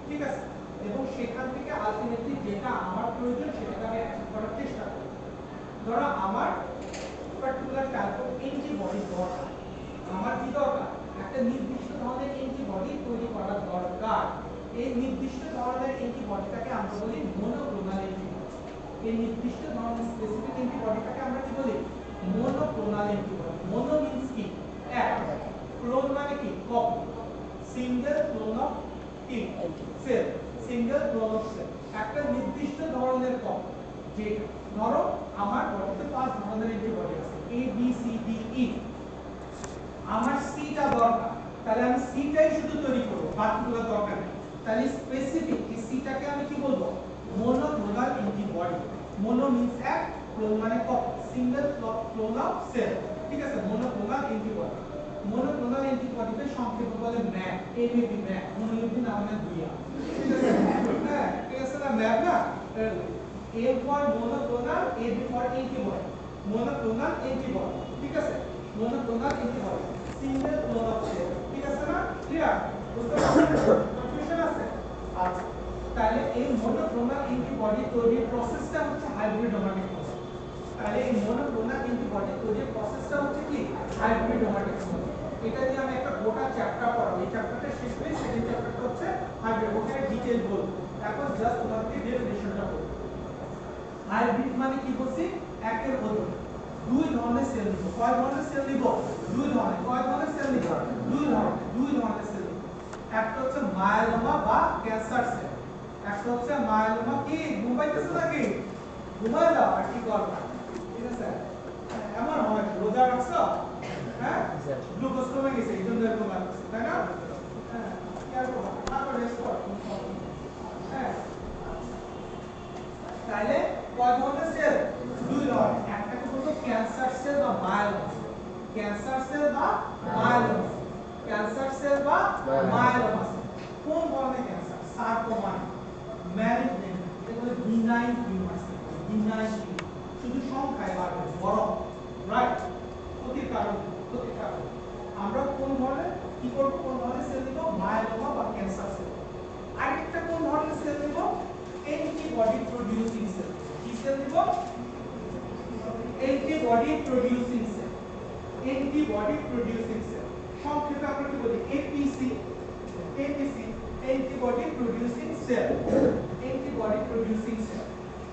ঠিক আছে, এবং সেখান থেকে আলটিমেটলি যেটা আমার প্রয়োজন সেটাকে আমি অ্যাচিভ করার চেষ্টা করি। ধরো আমার পার্টিকুলার টাইপ অফ অ্যান্টিবডি দরকার, আমার কি দরকার? একটা নির্দিষ্ট ধরনের অ্যান্টিবডি তৈরি করা দরকার। এই নির্দিষ্ট ধরনের অ্যান্টিবডিটাকে আমরা বলি মনোক্লোনাল অ্যান্টিবডি। এই নির্দিষ্ট ধরনের স্পেসিফিক অ্যান্টিবডিটাকে আমরা কি বলি? Monoclonal antibody. মনো মিন্স কি? এক, ক্লোন মানে কি? কপি, সিঙ্গেল ক্লোন অফ কি? Cell, single clone of cell, একটা নির্দিষ্ট ধরনের কপি। যেটা ধরো আমার বডিতে 5 ধরনের অ্যান্টিবডি আছে, A B C D E, আমার সিটা দরকার, তাহলে আমি সিটাই শুধু তৈরি করব, বাকিগুলো দরকার নেই। তাহলে স্পেসিফিক এই সিটাকে আমি কি বলবো? Monoclonal antibody. মোনো মিন্স এক, ক্লোন মানে copy, single clone of cell. ঠিক আছে, মনোক্লোনাল অ্যান্টিবডি। মনোক্লোনাল অ্যান্টিবডিকে সংক্ষেপে বলে ম্যাক। ABB ম্যাপ মনোলিপি না মানে দুইয়া ঠিক আছে হ্যাঁ ঠিক আছে না ম্যাপ না A for monoclonal AB for antibody monoclonal antibody ঠিক আছে monoclonal antibody single clone of cell ঠিক আছে না ক্লিয়ার বুঝতে পারছেন কনফিউশন আছে আচ্ছা তাহলে এই monoclonal antibody তৈরির প্রসেসটা হচ্ছে হাইব্রিডোমাটিক প্রসেস তাহলে এই monoclonal antibody তৈরির প্রসেসটা হচ্ছে কি হাইব্রিডোমাটিক প্রসেস এটা দিয়ে আমি একটা গোটা চ্যাপ্টার পড়াবো এই চ্যাপ্টারটা শেষ করে সেকেন্ড চ্যাপ্টারটা হচ্ছে হাইব্রিড ওখানে ডিটেইল বলবো এখন জাস্ট তোমাদেরকে ডেফিনিশনটা বলবো হাইব্রিড মানে কি বলছি একের অধিক দুই ধরনের সেল নিব কয় ধরনের সেল নিব দুই ধরনের কয় ধরনের সেল নিব দুই ধরনের সেল নিব একটা হচ্ছে মায়োলোমা বা ক্যান্সার সেল একটা হচ্ছে মায়োলোমা কি ঘুমাইতেছে নাকি ঘুমায় দাও আর কি করবা ঠিক আছে এমন হয় রোজা রাখছো হ্যাঁ গ্লুকোজ কমে গেছে এই জন্য এরকম লাগছে তাই না হ্যাঁ কি আর করবা তারপর রেস্ট করো হ্যাঁ তাহলে কয় ধরনের সেল দুই ধরনের একটাকে বলবো ক্যান্সার সেল বা মায়োলোমা ক্যান্সার সেল বা মায়োলোমা ক্যান্সার সেল বা মায়োলোমা কোন ধরনের ক্যান্সার সার্কোমা ম্যালিগন্যান্ট এগুলো বিনাইন টিউমার বিনাইন শুধু সংখ্যায় বাড়বে বড় রাইট ক্ষতির কারণ আমরা কোন ধরনের কি করব কোন ধরনের সেল নিব মায়োলোমা বা ক্যান্সার সেল আরেকটা কোন ধরনের সেল নিব antibody producing cell কি সেল নিব antibody producing cell সংক্ষেপে আমরা কি বলি APC antibody producing cell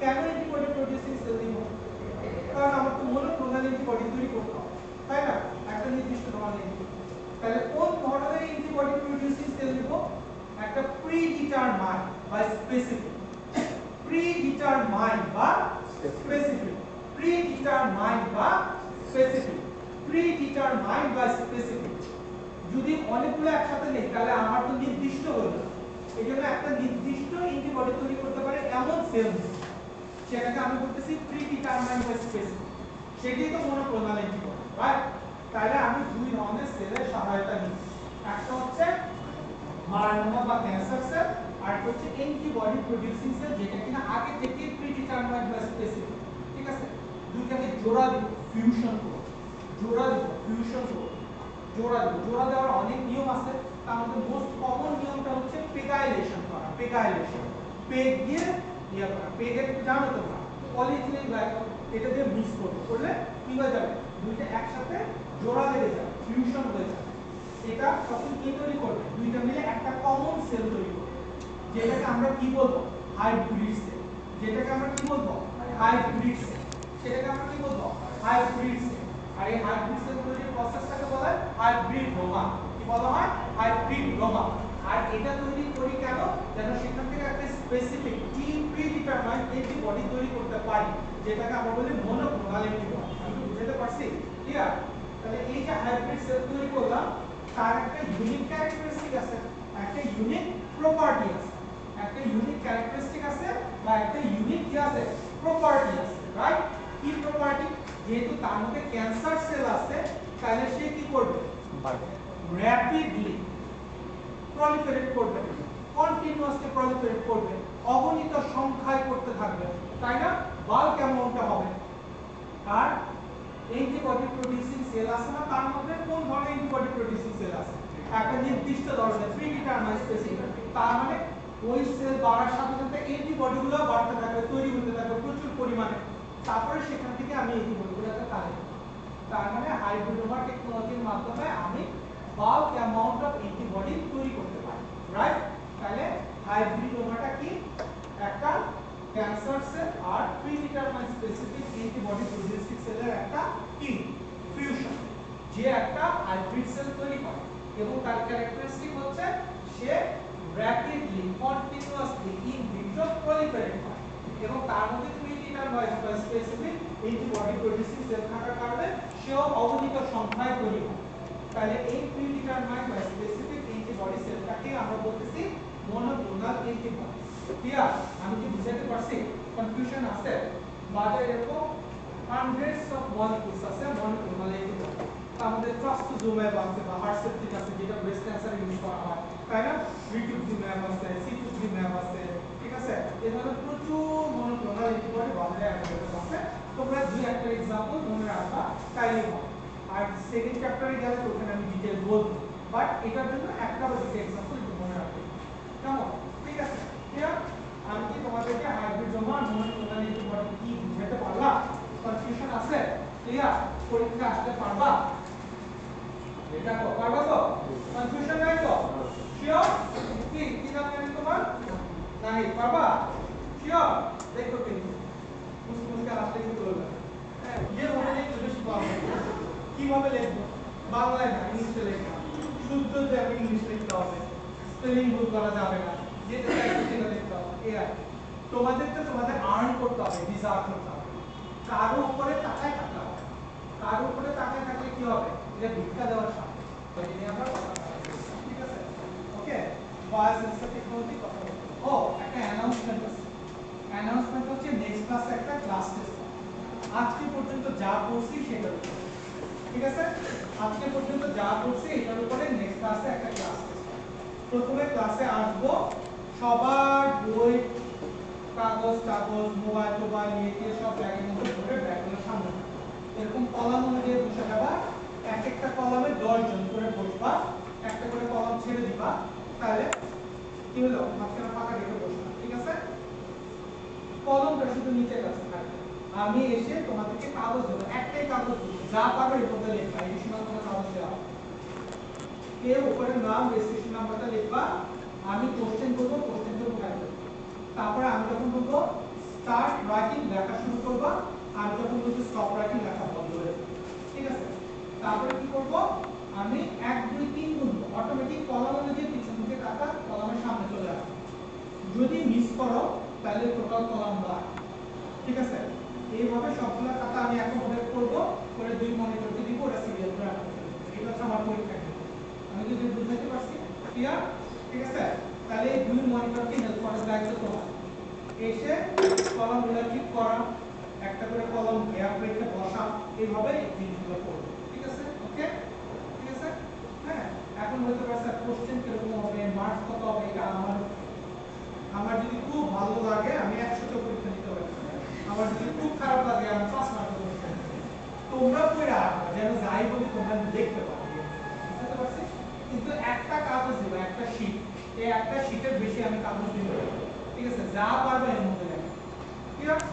কেন antibody producing cell নিব কারণ আমরা তো monoclonal antibody তৈরি করতে হবে তাই না একটা নির্দিষ্ট ধরনের তাহলে কোন ধরনের antibody producing cell নিব একটা predetermined বা specific predetermined বা specific যদি অনেকগুলো একসাথে নেই তাহলে আমার তো নির্দিষ্ট হলো এইজন্য একটা নির্দিষ্ট অ্যান্টিবডি তৈরি করতে পারে এমন সেল সেটাকে আমি বলতেছি predetermined বা specific সেটাই তো মনোক্লোনাল অ্যান্টিবডি রাইট তাহলে আমি দুই ধরনের সেলের সহায়তা নিই একটা হচ্ছে মায়োলোমা বা ক্যান্সার সেল আর হচ্ছে অ্যান্টিবডি প্রোডিউসিং সেল যেটা কিনা আগে থেকে প্রিডিটারমাইন্ড বা স্পেসিফিক ঠিক আছে দুইটাকে জোড়া দিব ফিউশন করব জোড়া দেওয়ার অনেক নিয়ম আছে তার মধ্যে মোস্ট কমন নিয়মটা হচ্ছে পেগাইলেশন করা পেগ দিয়ে ইয়া করা পেগের জানো তোমরা পলিইথিলিন গ্লাইকল এটা দিয়ে মিক্স করলে কি হয়ে যাবে দুইটা একসাথে জোড়া লেগে যাবে ফিউশন হয়ে যাবে এটা তখন কি তৈরি করবে দুইটা মিলে একটা কমন সেল তৈরি করবে যেটাকে আমরা কি বলবো হাইব্রিড সেল সেটাকে আমরা কি বলবো হাইব্রিড সেল আর এই হাইব্রিড সেল তৈরির প্রসেসটাকে বলা হয় হাইব্রিডোমা কি বলা হয় হাইব্রিডোমা আর এটা তৈরি করি কেন যেন সেখান থেকে একটা স্পেসিফিক প্রিডিটারমাইন্ড অ্যান্টিবডি তৈরি করতে পারি যেটাকে আমরা বলি মনোক্লোনাল অ্যান্টিবডি আমি কি বুঝাতে পারছি ক্লিয়ার তাহলে এই যে হাইব্রিড সেল তৈরি করলাম তার একটা ইউনিক ক্যারেক্টারিস্টিক আছে একটা ইউনিক প্রপার্টি আছে বা একটা ইউনিক কি আছে প্রপার্টি আছে রাইট কি প্রপার্টি যেহেতু তার মধ্যে ক্যান্সার সেল আছে তাহলে সে কি করবে র‍্যাপিডলি প্রলিফারেট করবে কন্টিনিউয়াসলি প্রলিফারেট করবে অগণিত সংখ্যায় করতে থাকবে তাই না বাল্ক অ্যামাউন্টে হবে আর অ্যান্টিবডি প্রোডিউসিং সেল আছে না তার মধ্যে কোন ধরনের অ্যান্টিবডি প্রোডিউসিং সেল আছে একটা নির্দিষ্ট ধরনের প্রিডিটারমাইন্ড স্পেসিফিক তার মানে ওই সেল বাড়ার সাথে সাথে অ্যান্টিবডিগুলো বাড়তে থাকবে তৈরি হতে থাকবে প্রচুর পরিমাণে তারপরে সেখান থেকে আমি অ্যান্টিবডিগুলোকে কালেক্ট করব তার মানে হাইব্রিডোমা টেকনোলজির মাধ্যমে আমি বাল্ক অ্যামাউন্ট অফ অ্যান্টিবডি তৈরি করতে পারি রাইট তাহলে হাইব্রিডোমাটা কি একটা ক্যান্সার সেল আর প্রিডিটারমাইন্ড স্পেসিফিক অ্যান্টিবডি প্রোডিউসিং সেলের একটা কি ফিউশন যে একটা হাইব্রিড সেল তৈরি করে এবং তার ক্যারেক্টারিস্টিক হচ্ছে সে rapidly continuously in vitro proliferate হয় এবং তার মধ্যে প্রিডিটারমাইন্ড বা স্পেসিফিক অ্যান্টিবডি প্রোডিউসিং সেল থাকার কারণে সেও অগণিত সংখ্যায় তৈরি হয় তাহলে এই প্রিডিটারমাইন্ড বা স্পেসিফিক অ্যান্টিবডি সেলটাকে আমরা বলতেছি মনোক্লোনাল অ্যান্টিবডি ক্লিয়ার আমি কি বুঝাতে পারছি কনফিউশন আছে বাজারে এরকম হান্ড্রেডস অফ মলিকিউলস আছে মনোক্লোনাল অ্যান্টিবডি আমাদের ট্রাস্টোজোমেব আছে বা হারসেপ্টিক আছে যেটা ব্রেস্ট ক্যান্সারে ইউজ করা হয়, তাই না? রিটুক্সিম্যাব আছে, সিটুক্সিম্যাব আছে, ঠিক আছে? এই ধরনের প্রচুর মনোক্লোনাল অ্যান্টিবডি বাজারে অ্যাভেলেবল আছে। তোমরা দুই একটা एग्जांपल মনে রাখবা তাইলেই হবে। আর সেকেন্ড চ্যাপ্টারে গেলে তো ওখানে আমি ডিটেইল বলবো, বাট এটার জন্য একটা বা দুটো एग्जांपल একটু মনে রাখবে। কেমন? ঠিক আছে? ক্লিয়ার? আমি কি তোমাদেরকে হাইব্রিডোমা মনোক্লোনাল অ্যান্টিবডি কি বুঝাতে পারলাম? কনফিউশন আছে? ক্লিয়ার? পরীক্ষা আসতে পারবা? এটা পারবা তো? কনফিউশন নাই তো? শিওর? কি নাম জানি তোমার? নাই পারবা? শিওর? দেখো কিন্তু মুসকে আসলে কিন্তু বলবে হ্যাঁ যে মনে নেই তো বেশি পারবে কিভাবে লিখবো? বাংলায় না ইংলিশে লেখা, শুদ্ধ যে আমি ইংলিশ লিখতে হবে, স্পেলিং ভুল করা যাবে না, যেটা চাইছো সেটা লিখতে হবে। এই আর তোমাদের তো তোমাদের আর্ন করতে হবে, ডিজার্ভ করতে হবে, কারো উপরে তাকায় থাকতে হবে। কারো উপরে তাকায় থাকলে কি হবে? এটা ভিক্ষা দেওয়ার সাথে এটা আমরা কথা বলবো, ঠিক আছে? ওকে, বায়োসেন্সর টেকনোলজি কথা বলবো। ও একটা অ্যানাউন্সমেন্ট আছে, অ্যানাউন্সমেন্ট হচ্ছে নেক্সট ক্লাসে একটা ক্লাস টেস্ট। আজকে পর্যন্ত যা পড়ছি সেটার উপর, ঠিক আছে? আজকে পর্যন্ত যা পড়ছি এটার উপরে নেক্সট ক্লাসে একটা ক্লাস টেস্ট। প্রথমে ক্লাসে আসবো, সবার বই কাগজ মোবাইল টোবাইল নিয়ে সব ব্যাগের মধ্যে ভরে ব্যাগগুলোর সামনে এরকম কলাম অনুযায়ী বসে যাবা। এক একটা কলামে 10 জন করে বসবা, একটা করে কলাম ছেড়ে দিবা, তাহলে কি হলো? মাঝখানে ফাঁকা রেখে বসবা, ঠিক আছে? কলমটা শুধু নিচের কাছে থাকবে। আমি এসে তোমাদেরকে কাগজ দেবো, একটাই কাগজ দেবো, যা পারো এর মধ্যে লিখবা, এই সময় কোনো কাগজ দেওয়া হবে। কেউ উপরে নাম রেজিস্ট্রেশন নাম্বারটা লিখবা, আমি কোশ্চেন করবো, কোশ্চেনটা উঠাই দেবো। তারপরে আমি যখন বলবো স্টার্ট রাইটিং লেখা শুরু করবা, আমি যখন বলবো স্টপ রাইটিং লেখা বন্ধ করে দেবো, ঠিক আছে? তারপরে কি করব? আমি 1 2 3 গুনবো, অটোমেটিক কলাম অনুযায়ী পিছন দিকে টাকা কলামের সামনে চলে আসবে। যদি মিস করো তাহলে টোটাল কলাম বাদ, ঠিক আছে? এইভাবে সবগুলো খাতা আমি এখন ওয়েট করব, করে দুই মনিটরকে দিব, ওরা সিরিয়াল করে রাখবে। এটা হচ্ছে আমার পরীক্ষা। আমি কি বুঝাতে পারছি? ক্লিয়ার? ঠিক আছে? তাহলে এই দুই মনিটরকে হেল্প করার দায়িত্ব তোমার। এসে কলামগুলো ঠিক করা, একটা করে কলাম গ্যাপ রেখে বসা, এইভাবে এই জিনিসগুলো করব, ঠিক আছে? ওকে, ঠিক আছে? হ্যাঁ, এখন হতে পারে স্যার কোশ্চেন কিরকম হবে, মার্কস কত হবে, এটা আমার যদি খুব ভালো লাগে আমি 100 তে পরীক্ষা দিতে পারি, আমার যদি খুব খারাপ লাগে আমি 5 মার্ক পরীক্ষা দিতে পারি। তোমরা পড়া যেন যাই বলি তোমরা দেখতে পারো, বুঝতে পারছি? কিন্তু একটা কাগজ দেব, একটা শীট, এই একটা শীটের বেশি আমি কাগজ দিব, ঠিক আছে? যা পারবে এর মধ্যে লেখা, ঠিক আছে?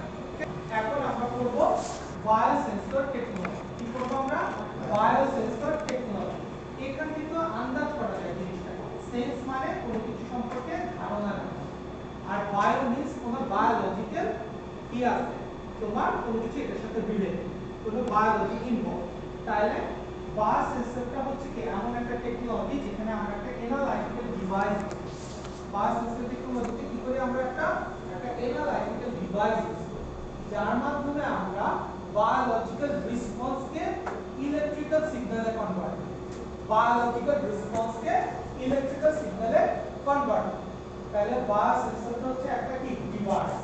এখন আমরা করব বায়োসেন্সর টেকনোলজি। কি করব আমরা? Biosensor technology. এখান থেকে আন্দাজ করা যায় জিনিসটা। সেন্স মানে কোনো কিছু সম্পর্কে ধারণা রাখা, আর বায়ো মিন্স কোনো বায়োলজিক্যাল কি আছে, তোমার কোনো কিছু এটার সাথে রিলেটেড, কোনো বায়োলজি ইনভলভ। তাহলে বায়োসেন্সরটা হচ্ছে কি এমন একটা টেকনোলজি যেখানে আমরা একটা অ্যানালাইটিক্যাল ডিভাইস, বায়োসেন্সর টেকনোলজিতে কি করে আমরা একটা অ্যানালাইটিক্যাল ডিভাইস ইউজ করি, যার মাধ্যমে আমরা বায়োলজিক্যাল রেসপন্সকে ইলেকট্রিক্যাল সিগন্যালে কনভার্ট করি, বায়োলজিক্যাল রেসপন্সকে ইলেকট্রিক্যাল সিগন্যালে কনভার্ট করি। তাহলে বায়োসেন্সরটা হচ্ছে একটা কি ডিভাইস,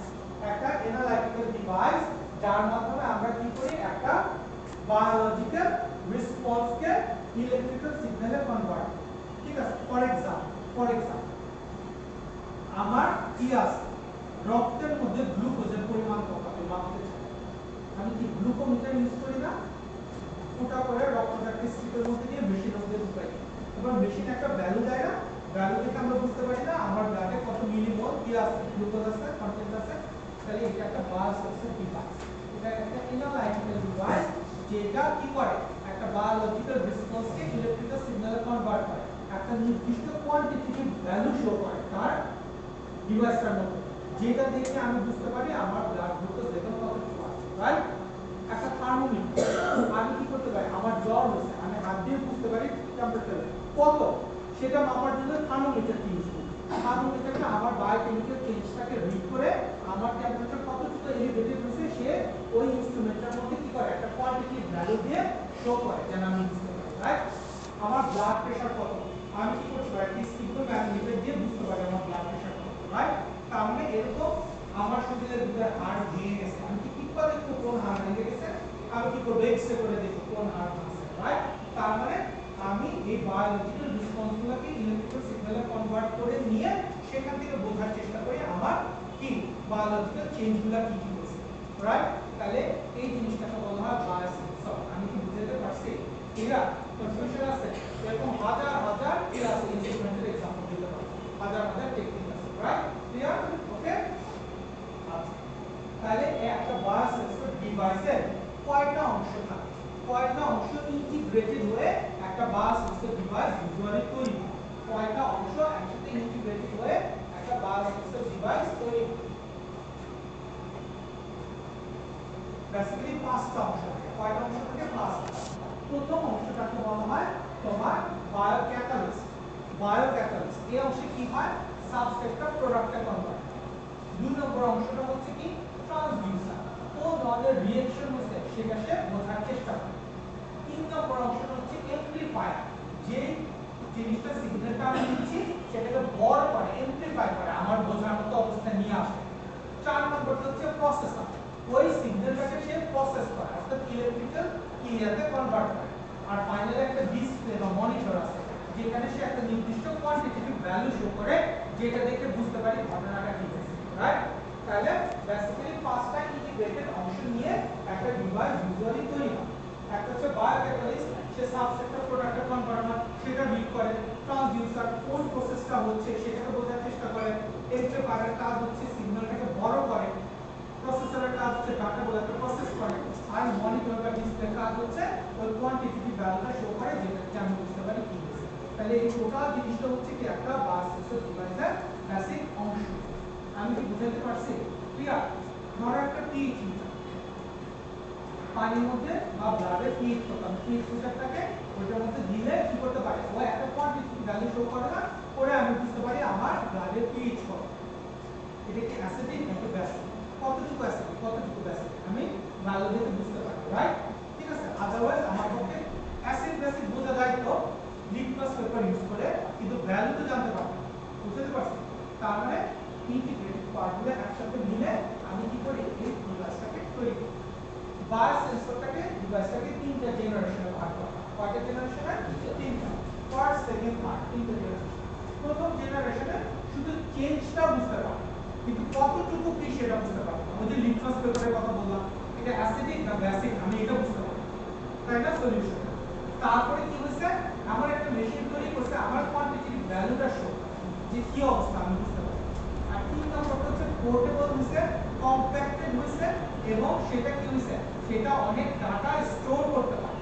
একটা অ্যানালাইটিক্যাল ডিভাইস, যার মাধ্যমে আমরা কি করি একটা বায়োলজিক্যাল রেসপন্সকে ইলেকট্রিক্যাল সিগন্যালে কনভার্ট করি, ঠিক আছে? ফর এক্সাম্পল আমার কি আছে, রক্তের মধ্যে গ্লুকোজের পরিমাণ কত আমি মাপতে চাই, আমি কি গ্লুকোমিটার ইউজ করি না? ফুটা করে রক্তটাকে স্ট্রিপের মধ্যে দিয়ে মেশিনের মধ্যে ঢুকাই, এবার মেশিন একটা ভ্যালু দেয় না, ভ্যালু থেকে আমরা বুঝতে পারি না আমার ব্লাডে কত মিলিমোল কি আছে, গ্লুকোজ আছে, কন্টেন্ট আছে। তাহলে এটা একটা বায়োসেন্সর ডিভাইস, এটা একটা অ্যানালাইটিক্যাল ডিভাইস যেটা কি করে একটা বায়োলজিক্যাল রেসপন্সকে ইলেকট্রিক্যাল সিগন্যালে কনভার্ট করে, একটা নির্দিষ্ট কোয়ান্টিটেটিভ ভ্যালু শো করে তার ডিভাইসটার মধ্যে, যেটা দেখে আমি বুঝতে পারি আমার ব্লাড গ্লুকোজ লেভেল কতটুকু আছে, রাইট? একটা থার্মোমিটার, আমি কি করতে পারি, আমার জ্বর হচ্ছে আমি হাত দিয়ে বুঝতে পারি টেম্পারেচার কত, সেটা মাপার জন্য থার্মোমিটার ইউজ করি। থার্মোমিটারটা আমার বায়োকেমিক্যাল চেঞ্জটাকে রিড করে আমার টেম্পারেচার কতটুকু এলিভেটেড হচ্ছে সে ওই ইনস্ট্রুমেন্টের মধ্যে কি করে একটা কোয়ান্টিটিভ ভ্যালু দিয়ে শো করে, যেন আমি বুঝতে পারি, রাইট? আমার ব্লাড প্রেশার কত, আমি কি করতে পারি একটা সিম্পল ম্যানোমিটার দিয়ে বুঝতে পারি আমার ব্লাড প্রেশার কত, রাইট? তার মানে এরকম আমার শরীরের ভিতরে হাড় ভেঙে গেছে, আমি কি করে দেখবো কোন হাড় ভেঙে গেছে, আমি কি করব এক্সরে করে দেখব কোন হাড় ভাঙছে, রাইট? তার মানে আমি এই বায়োলজিক্যাল রেসপন্সগুলোকে ইলেকট্রিক্যাল সিগন্যালে কনভার্ট করে নিয়ে সেখান থেকে বোঝার চেষ্টা করি আমার কি বায়োলজিক্যাল চেঞ্জগুলো কি কি হচ্ছে, রাইট? তাহলে এই জিনিসটাকে বলা হয় বায়োসেন্সর। আমি কি বুঝাতে পারছি? ক্লিয়ার? কনফিউশন আছে? এরকম হাজার হাজার ক্লাস ইনস্ট্রুমেন্টের एग्जांपल দিতে পারবো, হাজার হাজার টেকনিক আছে, রাইট? ক্লিয়ার? ওকে, আচ্ছা তাহলে একটা বায়োসেন্সর ডিভাইসের কয়টা অংশ থাকে, কয়টা অংশ ইন্টিগ্রেটেড হয়ে একটা বায়োসেন্সর ডিভাইস ইউজুয়ালি তৈরি হয়, কয়টা অংশ একসাথে ইন্টিগ্রেটেড হয়ে একটা বায়োসেন্সর ডিভাইস তৈরি হয়? বেসিক্যালি পাঁচটা অংশ থাকে। কয়টা অংশ থাকে? পাঁচটা। প্রথম অংশটাকে বলা হয় তোমার বায়োক্যাটালিস্ট। বায়োক্যাটালিস্ট এই অংশে কি হয়? সাবস্ট্রেটটা প্রোডাক্টে কনভার্ট হয়। দুই নম্বর অংশটা হচ্ছে কি? ট্রান্সডিউসার। কোন ধরনের রিঅ্যাকশন হচ্ছে সেটা সে বোঝার চেষ্টা করে। তিন নম্বর অংশটা হচ্ছে অ্যামপ্লিফায়ার, যে জিনিসটা সিগন্যালটা আমি দিচ্ছি সেটাকে বড় করে অ্যামপ্লিফাই করে আমার বোঝার মতো অবস্থায় নিয়ে আসে। চার নম্বরটা হচ্ছে প্রসেসর, ওই সিগন্যালটাকে সে প্রসেস করে অর্থাৎ ইলেকট্রিক্যাল ক্লিয়ারতে কনভার্ট করে। আর ফাইনালি একটা ডিসপ্লে বা মনিটর আছে যেখানে সে একটা নির্দিষ্ট কোয়ান্টিটেটিভ ভ্যালু শো করে, যেটা দেখে বুঝতে পারি ঘটনাটা কি হয়েছে, রাইট? তাহলে বেসিক্যালি পাঁচটা ইন্টিগ্রেটেড অংশ নিয়ে একটা ডিভাইস ইউজুয়ালি তৈরি হয়। একটা হচ্ছে বায়োক্যাটালিস্ট, সে সাবস্ট্রেটটা প্রোডাক্টে কনভার্ট হয়, সেটা রিড করে। ট্রান্সডিউসার কোন প্রসেসটা হচ্ছে সেটাকে বোঝার চেষ্টা করে। অ্যামপ্লিফায়ারের কাজ হচ্ছে সিগন্যালটাকে বড় করে। প্রসেসরের কাজ হচ্ছে ডাটাগুলোকে প্রসেস করে। আর মনিটর বা ডিসপ্লের কাজ হচ্ছে ওই কোয়ান্টিটেটিভ ভ্যালুটা শো করে, যেটাকে আমি বুঝতে পারি কি হচ্ছে। তাহলে এই টোটাল জিনিসটা হচ্ছে কি একটা বায়োসেন্সর ডিভাইসের বেসিক অংশ। আমি কি বুঝাতে পারছি? ক্লিয়ার? ধরো একটা পিএইচ মিটার, পানির মধ্যে বা ব্লাডের পিএইচ কত, পিএইচ মিটারটাকে ওইটার মধ্যে দিলে কি করতে পারে, ও একটা কোয়ান্টিটি ভ্যালু শো করে না, করে আমি বুঝতে পারি আমার ব্লাডের পিএইচ কত। এটা কি অ্যাসিডিক নাকি বেসিক, কতটুকু অ্যাসিডিক কতটুকু বেসিক আমি ভ্যালু দেখে বুঝতে পারি, রাইট? ঠিক আছে, আদারওয়াইজ আমার পক্ষে অ্যাসিড বেসিক বোঝা যায় তো লিটমাস পেপার ইউজ করে, কিন্তু ভ্যালু তো জানতে পারবো না। বুঝতে পারছি? তার মানে ইন্টিগ্রেটেড পার্টগুলো একসাথে মিলে আমি কি করি, এই ডিভাইসটাকে তৈরি করি। বায়োসেন্সরটাকে ডিভাইসটাকে তিনটা জেনারেশনে ভাগ করা হয়। কয়টা জেনারেশনে? তিনটা। ফার্স্ট, সেকেন্ড, থার্ড, তিনটা জেনারেশন। প্রথম জেনারেশনে শুধু চেঞ্জটা বুঝতে পারবো, কিন্তু কতটুকু কি সেটা বুঝতে পারবো না। ওই যে লিটমাস পেপারের কথা বললাম, এটা অ্যাসিডিক না বেসিক আমি এটা বুঝতে পারবো, তাই না? সলিউশন। তারপরে কি হয়েছে, আমার একটা মেশিন তৈরি করছে আমার কোয়ান্টিটির ভ্যালুটা শো যে কি অবস্থা আমি বুঝতে পারবো। আর তিন নম্বরটা হচ্ছে পোর্টেবল হয়েছে, কম্প্যাক্টেড হয়েছে, এবং সেটা কি হয়েছে, সেটা অনেক ডাটা স্টোর করতে পারে।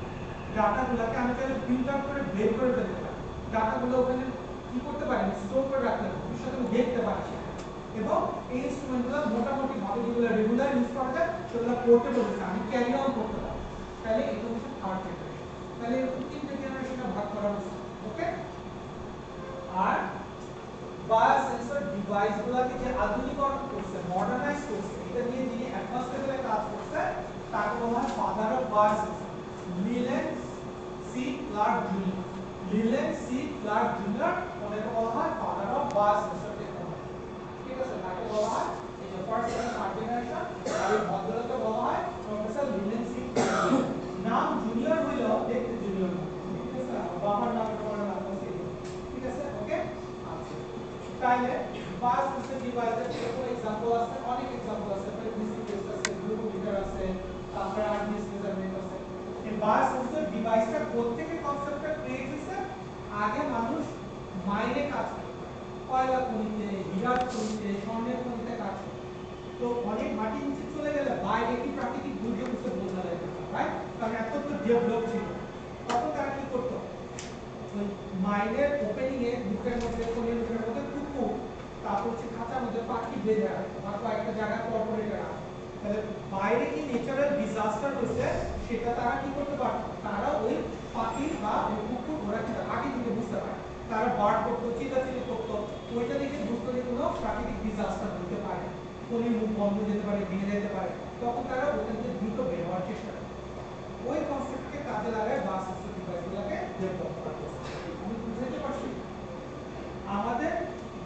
ডাটাগুলোকে আমি চাইলে প্রিন্ট আউট করে বের করে ফেলতে পারি, ডাটাগুলো ওখানে কি করতে পারি, স্টোর করে রাখতে পারি, ভবিষ্যতে আমি দেখতে পারি সেটা। এবং এই ইনস্ট্রুমেন্টগুলো মোটামুটি ভাবে যেগুলো রেগুলার ইউজ করা যায় সেগুলো পোর্টেবল হয়েছে, আমি ক্যারি অন করতে পারি। তাহলে এটা হচ্ছে থার্ড জেনারেশন। তাহলে এরকম তিনটে জেনারেশনে ভাগ করা হয়েছে, ওকে? আর বায়োসেন্সর ডিভাইসগুলোকে যে আধুনিকরণ করছে, মডার্নাইজ করছে, এটা নিয়ে যিনি অ্যাডভান্স লেভেলে কাজ করছে তাকে বলা হয় father of biosensor, Leland C Clark junior. Leland C Clark junior ওনাকে বলা হয় ফাদার অফ বায়োসেন্সর টেকনোলজি। ঠিক আছে, তাকে বলা হয় এই যে ফার্স্ট সেকেন্ড থার্ড জেনারেশন। আর এই ভদ্রলোককে বলা হয় প্রফেসর লিল্যান্ড সি ক্লার্ক। নাম জুনিয়র হইলেও দেখতে জুনিয়র না, ঠিক আছে? বাবার নাম তোমার নাম আছে, ঠিক আছে? ওকে, আচ্ছা। তাহলে বায়োসেন্সর ডিভাইসের এরকম एग्जांपल আছে, অনেক एग्जांपल আছে, প্রেগন্যান্সি টেস্ট আছে, গ্লুকোমিটার আছে, তারপরে আরডিএস মেজারমেন্ট আছে। এই বায়োসেন্সর ডিভাইসটা কোত্থেকে কনসেপ্টটা ক্রিয়েট হইছে? আগে মানুষ মাইনে কাজ করত, কয়লা খনিতে, হীরার খনিতে, স্বর্ণের খনিতে কাজ করত। তো অনেক মাটির নিচে চলে গেলে বাইরে কি প্রাকৃতিক দুর্যোগ হচ্ছে বোঝা যায় না, রাইট? কারণ এত তো ডেভেলপ ছিল। তখন তারা কি করতো, ওই মাইনের ওপেনিং এ বুকের মধ্যে, খনির বুকের মধ্যে কুকুর, তারপর হচ্ছে খাঁচার মধ্যে পাখি বেঁধে রাখে, বা কয়েকটা জায়গায় কর্পোরেটে রাখে। তাহলে বাইরে কি ন্যাচারাল ডিজাস্টার হয়েছে সেটা তারা কি করতে পারত, তারা ওই পাখি বা ওই কুকুর ওরা কি আগে থেকে বুঝতে পারে, তারা বার্ড করতো, চিল্লাচিল্লি করতো, ওইটা দেখে বুঝতো যে কোনো প্রাকৃতিক ডিজাস্টার হতে পারে, খনির মুখ বন্ধ যেতে পারে, ভেঙে যেতে পারে। তখন তারা ওখান থেকে দ্রুত বের হওয়ার চেষ্টা করে। ওই কনসেপ্টকে কাজে লাগায় বায়োসেন্সর ডিভাইসগুলোকে ডেভেলপ করা হয়েছে। আমি বুঝাতে পারছি? আমাদের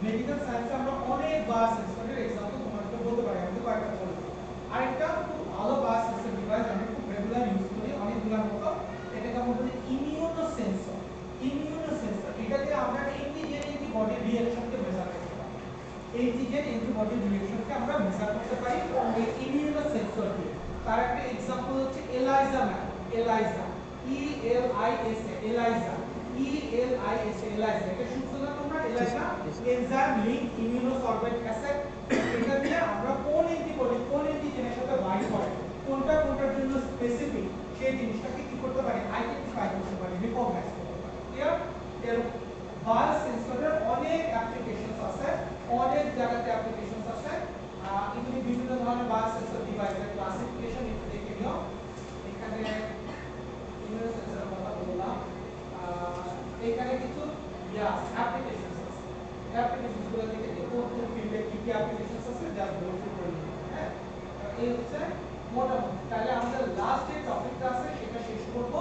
মেডিকেল সায়েন্সে আমরা অনেক বায়োসেন্সরের एग्जांपल তোমাদেরকে বলতে পারি, আমি তো কয়েকটা বলবো। আরেকটা খুব ভালো বায়োসেন্সর ডিভাইস আমরা খুব রেগুলার ইউজ করি অনেকগুলোর মতো, এটাকে আমরা বলি ইমিউনো রিঅ্যাকশনকে মেজার করতে পারি। অ্যান্টিজেন অ্যান্টিবডি রিঅ্যাকশনকে আমরা মেজার করতে পারি এই ইমিউনো সেন্সর দিয়ে। তার একটা एग्जांपल হচ্ছে ELISA ma'am, ELISA, E L I S A, ELISA, E L I S A, ELISA. এটা শুনছো না তোমরা? ELISA enzyme link immunosorbent assay. এটা দিয়ে আমরা কোন অ্যান্টিবডি কোন অ্যান্টিজেনের সাথে বাইন্ড করে কোনটা কোনটার জন্য স্পেসিফিক সেই জিনিসটাকে কি করতে পারি, আইডেন্টিফাই করতে পারি, রিকগনাইজ করতে পারি। ক্লিয়ার? এর বায়োসেন্সরের অনেক অ্যাপ্লিকেশনস আছে, অনেক জায়গাতে অ্যাপ্লিকেশনস আছে। এগুলি বিভিন্ন ধরনের বায়োসেন্সর ডিভাইসের ক্লাসিফিকেশন একটু দেখে নিও। এখানে ইমিউনো সেন্সরের কথা বললাম, এখানে কিছু অ্যাপ্লিকেশনস আছে। অ্যাপ্লিকেশনসগুলো দেখে নিও কোন কোন ফিল্ডে কি কি অ্যাপ্লিকেশনস আছে যা বলতে পারি। হ্যাঁ, এই হচ্ছে মোটামুটি। তাহলে আমাদের লাস্ট যে টপিকটা আছে সেটা শেষ করব।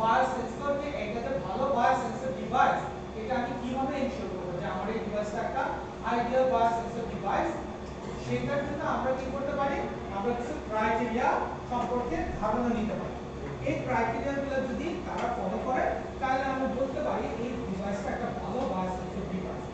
বায়োসেন্সর যে একটা ভালো বায়োসেন্সর ডিভাইস, এটা আমি কিভাবে এনশিওর করব যে আমার এই ডিভাইসটা একটা আইডিয়াল বায়োসেন্সর ডিভাইস। সেটার জন্য আমরা কি করতে পারি, আমরা কিছু ক্রাইটেরিয়া সম্পর্কে ধারণা নিতে পারি। এই ক্রাইটেরিয়াগুলো যদি তারা ফলো করে তাহলে আমরা বলতে পারি এই ডিভাইসটা একটা ভালো বায়োসেন্সর ডিভাইস।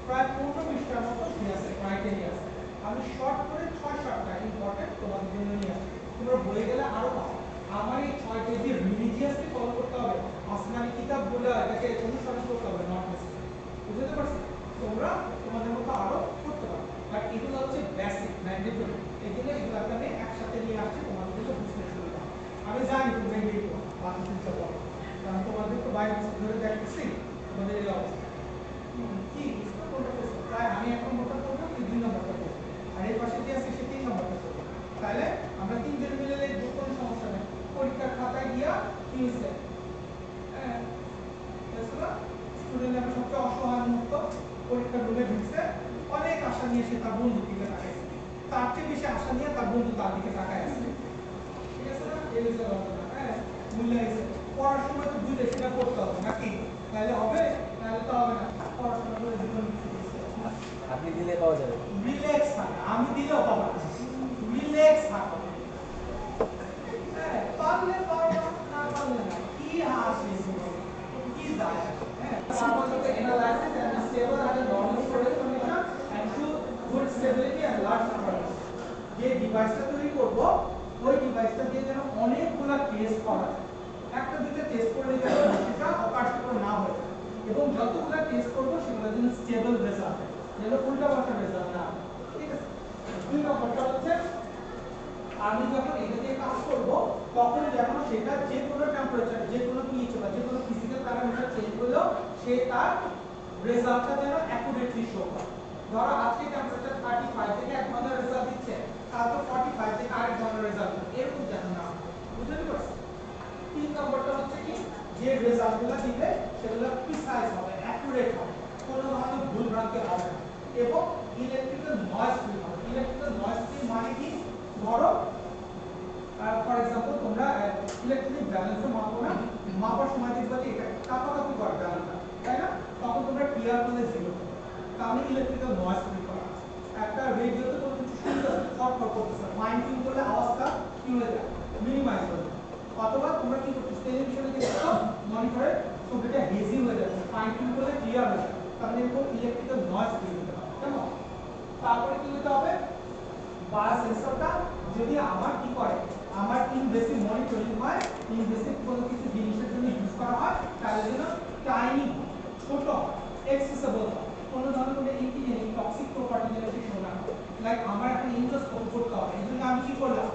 প্রায় 15 পৃষ্ঠার মতো কি আছে, ক্রাইটেরিয়া আছে। আমি শর্ট করে 6-7টা ইম্পর্টেন্ট তোমাদের জন্য নিয়ে আসছি। তোমরা বলে গেলে আরো পাবো। আমার এই 6টা যে রিলিজিয়াসলি ফলো করতে হবে, আসমানি কিতাবগুলো এটাকে অনুসরণ করতে হবে, নট নেসেসারি। বুঝতে পারছো? তোমরা তোমাদের মতো আরো করতে পারো, বাট এগুলো হচ্ছে বেসিক ম্যান্ডেটরি। এগুলো আমি একসাথে নিয়ে আসছি তোমাদের জন্য বুঝতে সুবিধা। আমি জানি তোমরা এগুলো করো, বাকি চিন্তা করো, কারণ তোমাদের তো বাইরে ধরে দেখতেছি তোমাদের এই অবস্থা। কি বুঝতে কোনটা করছো? তাই আমি এখন মোটা করবো, তুই 2 নম্বরটা করবো, আর এই পাশে যে আছে সে 3 নম্বরটা করবে। তাহলে আমরা তিনজন মিলে লিখবো, কোনো সমস্যা নেই। পরীক্ষার খাতায় গিয়া কি হয়েছে, হ্যাঁ স্টুডেন্ট আমরা সবচেয়ে অসহায় মুহূর্ত, পরীক্ষার রুমে ঢুকছে, অনেক আশা নিয়ে সে তার বন্ধুর দিকে তাকাইছে, তার চেয়ে বেশি আশা নিয়ে তার বন্ধু তার দিকে তাকায় আছে। ঠিক আছে না? এই হচ্ছে ঘটনা। হ্যাঁ, মূল্যায়িত পড়ার সময় তো বুঝে সেটা করতে হবে নাকি? তাহলে হবে? তাহলে তো হবে না। পড়াশোনা করে জীবন আপনি দিলে পাওয়া যাবে। রিল্যাক্স থাকা, আমি দিলেও পাবো না। রিল্যাক্স থাকা, হ্যাঁ পারলে পারো, না পারলে না, কি হাসি কি যায়। হ্যাঁ, সম্পর্কে analysis and stable and normal storage condition and to good stability and large storage. যে ডিভাইসটা তৈরি করব ওই ডিভাইসটা দিয়ে যেন অনেকগুলো টেস্ট করা যায়। একটা দুটো টেস্ট করলে যেন সেটা অকার্যকর না হয়, এবং যতগুলো টেস্ট করব সেগুলো যেন স্টেবল রেজাল্ট হয়, যেন উল্টাপাল্টা রেজাল্ট না হয়। ঠিক আছে? 2 নম্বরটা হচ্ছে আমি যখন এটা দিয়ে কাজ করব তখন যেন সেটা যে কোনো টেম্পারেচার, যে কোনো পিএইচ বা যে কোনো ফিজিক্যাল প্যারামিটার চেঞ্জ করলেও সে তার রেজাল্টটা যেন অ্যাকুরেটলি শো করে। ধরো আজকে টেম্পারেচার 35 থেকে এক ধরনের রেজাল্ট দিচ্ছে, কালকে 45 থেকে আরেক ধরনের রেজাল্ট দিচ্ছে, এরকম যেন না হয়। বুঝতে পারছো? 3 নম্বরটা হচ্ছে কি, যে রেজাল্টগুলো দিবে সেগুলো প্রিসাইজ হবে, অ্যাকুরেট হবে, কোনো ধরনের ভুল ভ্রান্তি হবে না, এবং ইলেকট্রিক্যাল নয়েজ ফ্রি হবে। ইলেকট্রিক্যাল নয়েজ ফ্রি মানে কি, ধরো ফর एग्जांपल তোমরা ইলেকট্রিক ব্যালেন্স মাপো না, মাপার সময় দেখবা যে এটা কাঁপাকাঁপি করে ব্যালেন্সটা, তাই না? তখন তোমরা ক্লিয়ার করলে জিরো, তাহলে ইলেকট্রিক্যাল নয়েজ ফ্রি করা। একটা রেডিওতে কোনো কিছু শুনতেছে, ফটফট করতেছে, ফাইন টিউন করলে আওয়াজটা কি হয়ে যায়, মিনিমাইজ হয়ে যায়। অথবা তোমরা কি করছো, টেলিভিশনে দেখছো মনিটরে ছবিটা হেজি হয়ে যাচ্ছে, ফাইন টিউন করলে ক্লিয়ার হয়ে যায়, তাহলে এরকম ইলেকট্রিক্যাল নয়েজ ফ্রি হতে হবে। কেমন? তারপরে কি হতে হবে, বায়োসেন্সরটা যদি আমার কি করে, আমার ইনভেসিভ মনিটরিং হয়, ইনভেসিভ কোনো কিছু জিনিসের জন্য ইউজ করা হয়, তাহলে যেন টাইনি, ছোট, অ্যাক্সেসিবল, কোনো ধরনের কোনো ইনটিজেনিক টক্সিক প্রপার্টি যেন সে শোনা হয়। লাইক আমার এখন ইনভেস্ট করতে হবে, এই জন্য আমি কি করলাম,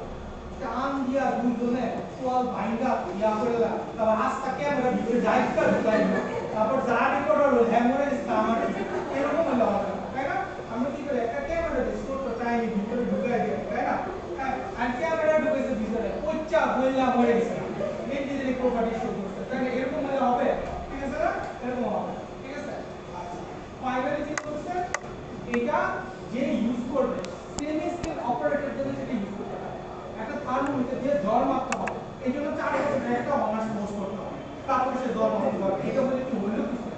টান দিয়া দুইজনে সোয়াল ভাইঙ্গা ইয়া করলাম, তারপর আস্তা ক্যামেরা ভিতরে ডাইভ করতে লাগলো, তারপর যা রেকর্ড হলো হ্যামরে আমার এরকম হলো হবে, তাই না? আমরা কি করি, একটা ক্যামেরা ছোট টাইনি ভিতরে ঢুকাই দিই, তাই না? আর ক্যামেরা ঢুকেছে ভিতরে, পচ্চা বললাম মরে গেছে, ইন্টিজেনিক প্রপার্টি শো করছে, তাই না? এরকম হলে হবে, ঠিক আছে না? এরকম হবে, ঠিক আছে? ফাইনালি কি করছে, এটা যে ইউজ করবে সেমি স্কেল অপারেটর জন্য সেটা ইউজ করতে হবে। একটা থার্মোমিটার দিয়ে জ্বর মাপতে হবে, এই জন্য 4 বছর একটা অনার্স কোর্স করতে হবে, তারপরে সে জ্বর মাপতে পারবে। এটা বলে কি হইলো কিছু,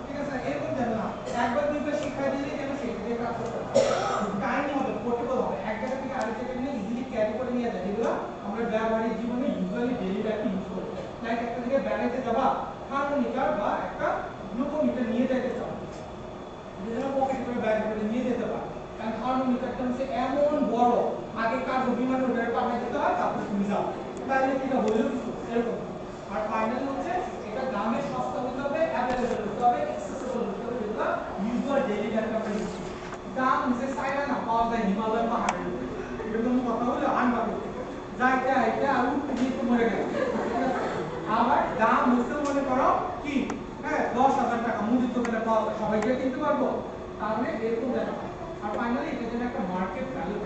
ঠিক আছে? এরকম যেন না, একবার দুইবার শিক্ষা দিলে যেন সেটা দিয়ে কাজ করতে পারে। টাইনি হবে, পোর্টেবল হবে, এক জায়গা থেকে আরেক জায়গায় নিয়ে ইজিলি ক্যারি করে নিয়ে যায়, যেগুলো আমরা ব্যবহারিক জীবনে ইউজুয়ালি ডেইলি লাইফে ইউজ করি। লাইক একটা থেকে বেড়াইতে যাবা, থার্মোমিটার বা একটা গ্লুকোমিটার নিয়ে যাইতে চাও, বুঝতে হচ্ছে চাইনা না পাওয়া যায় হিমালয় পাহাড়ের উপরে এরকম কথা হলো আনবা যাইতে আইতে আর উঠতে গিয়ে তো মরে গেল আবার দাম হচ্ছে মনে করো কি হ্যাঁ 10,000 টাকা মুদির দোকানে পাওয়া যায় সবাইকে কিনতে পারবো তাহলে এরকম দেখা আর ফাইনালি এটা যেন একটা মার্কেট ভ্যালু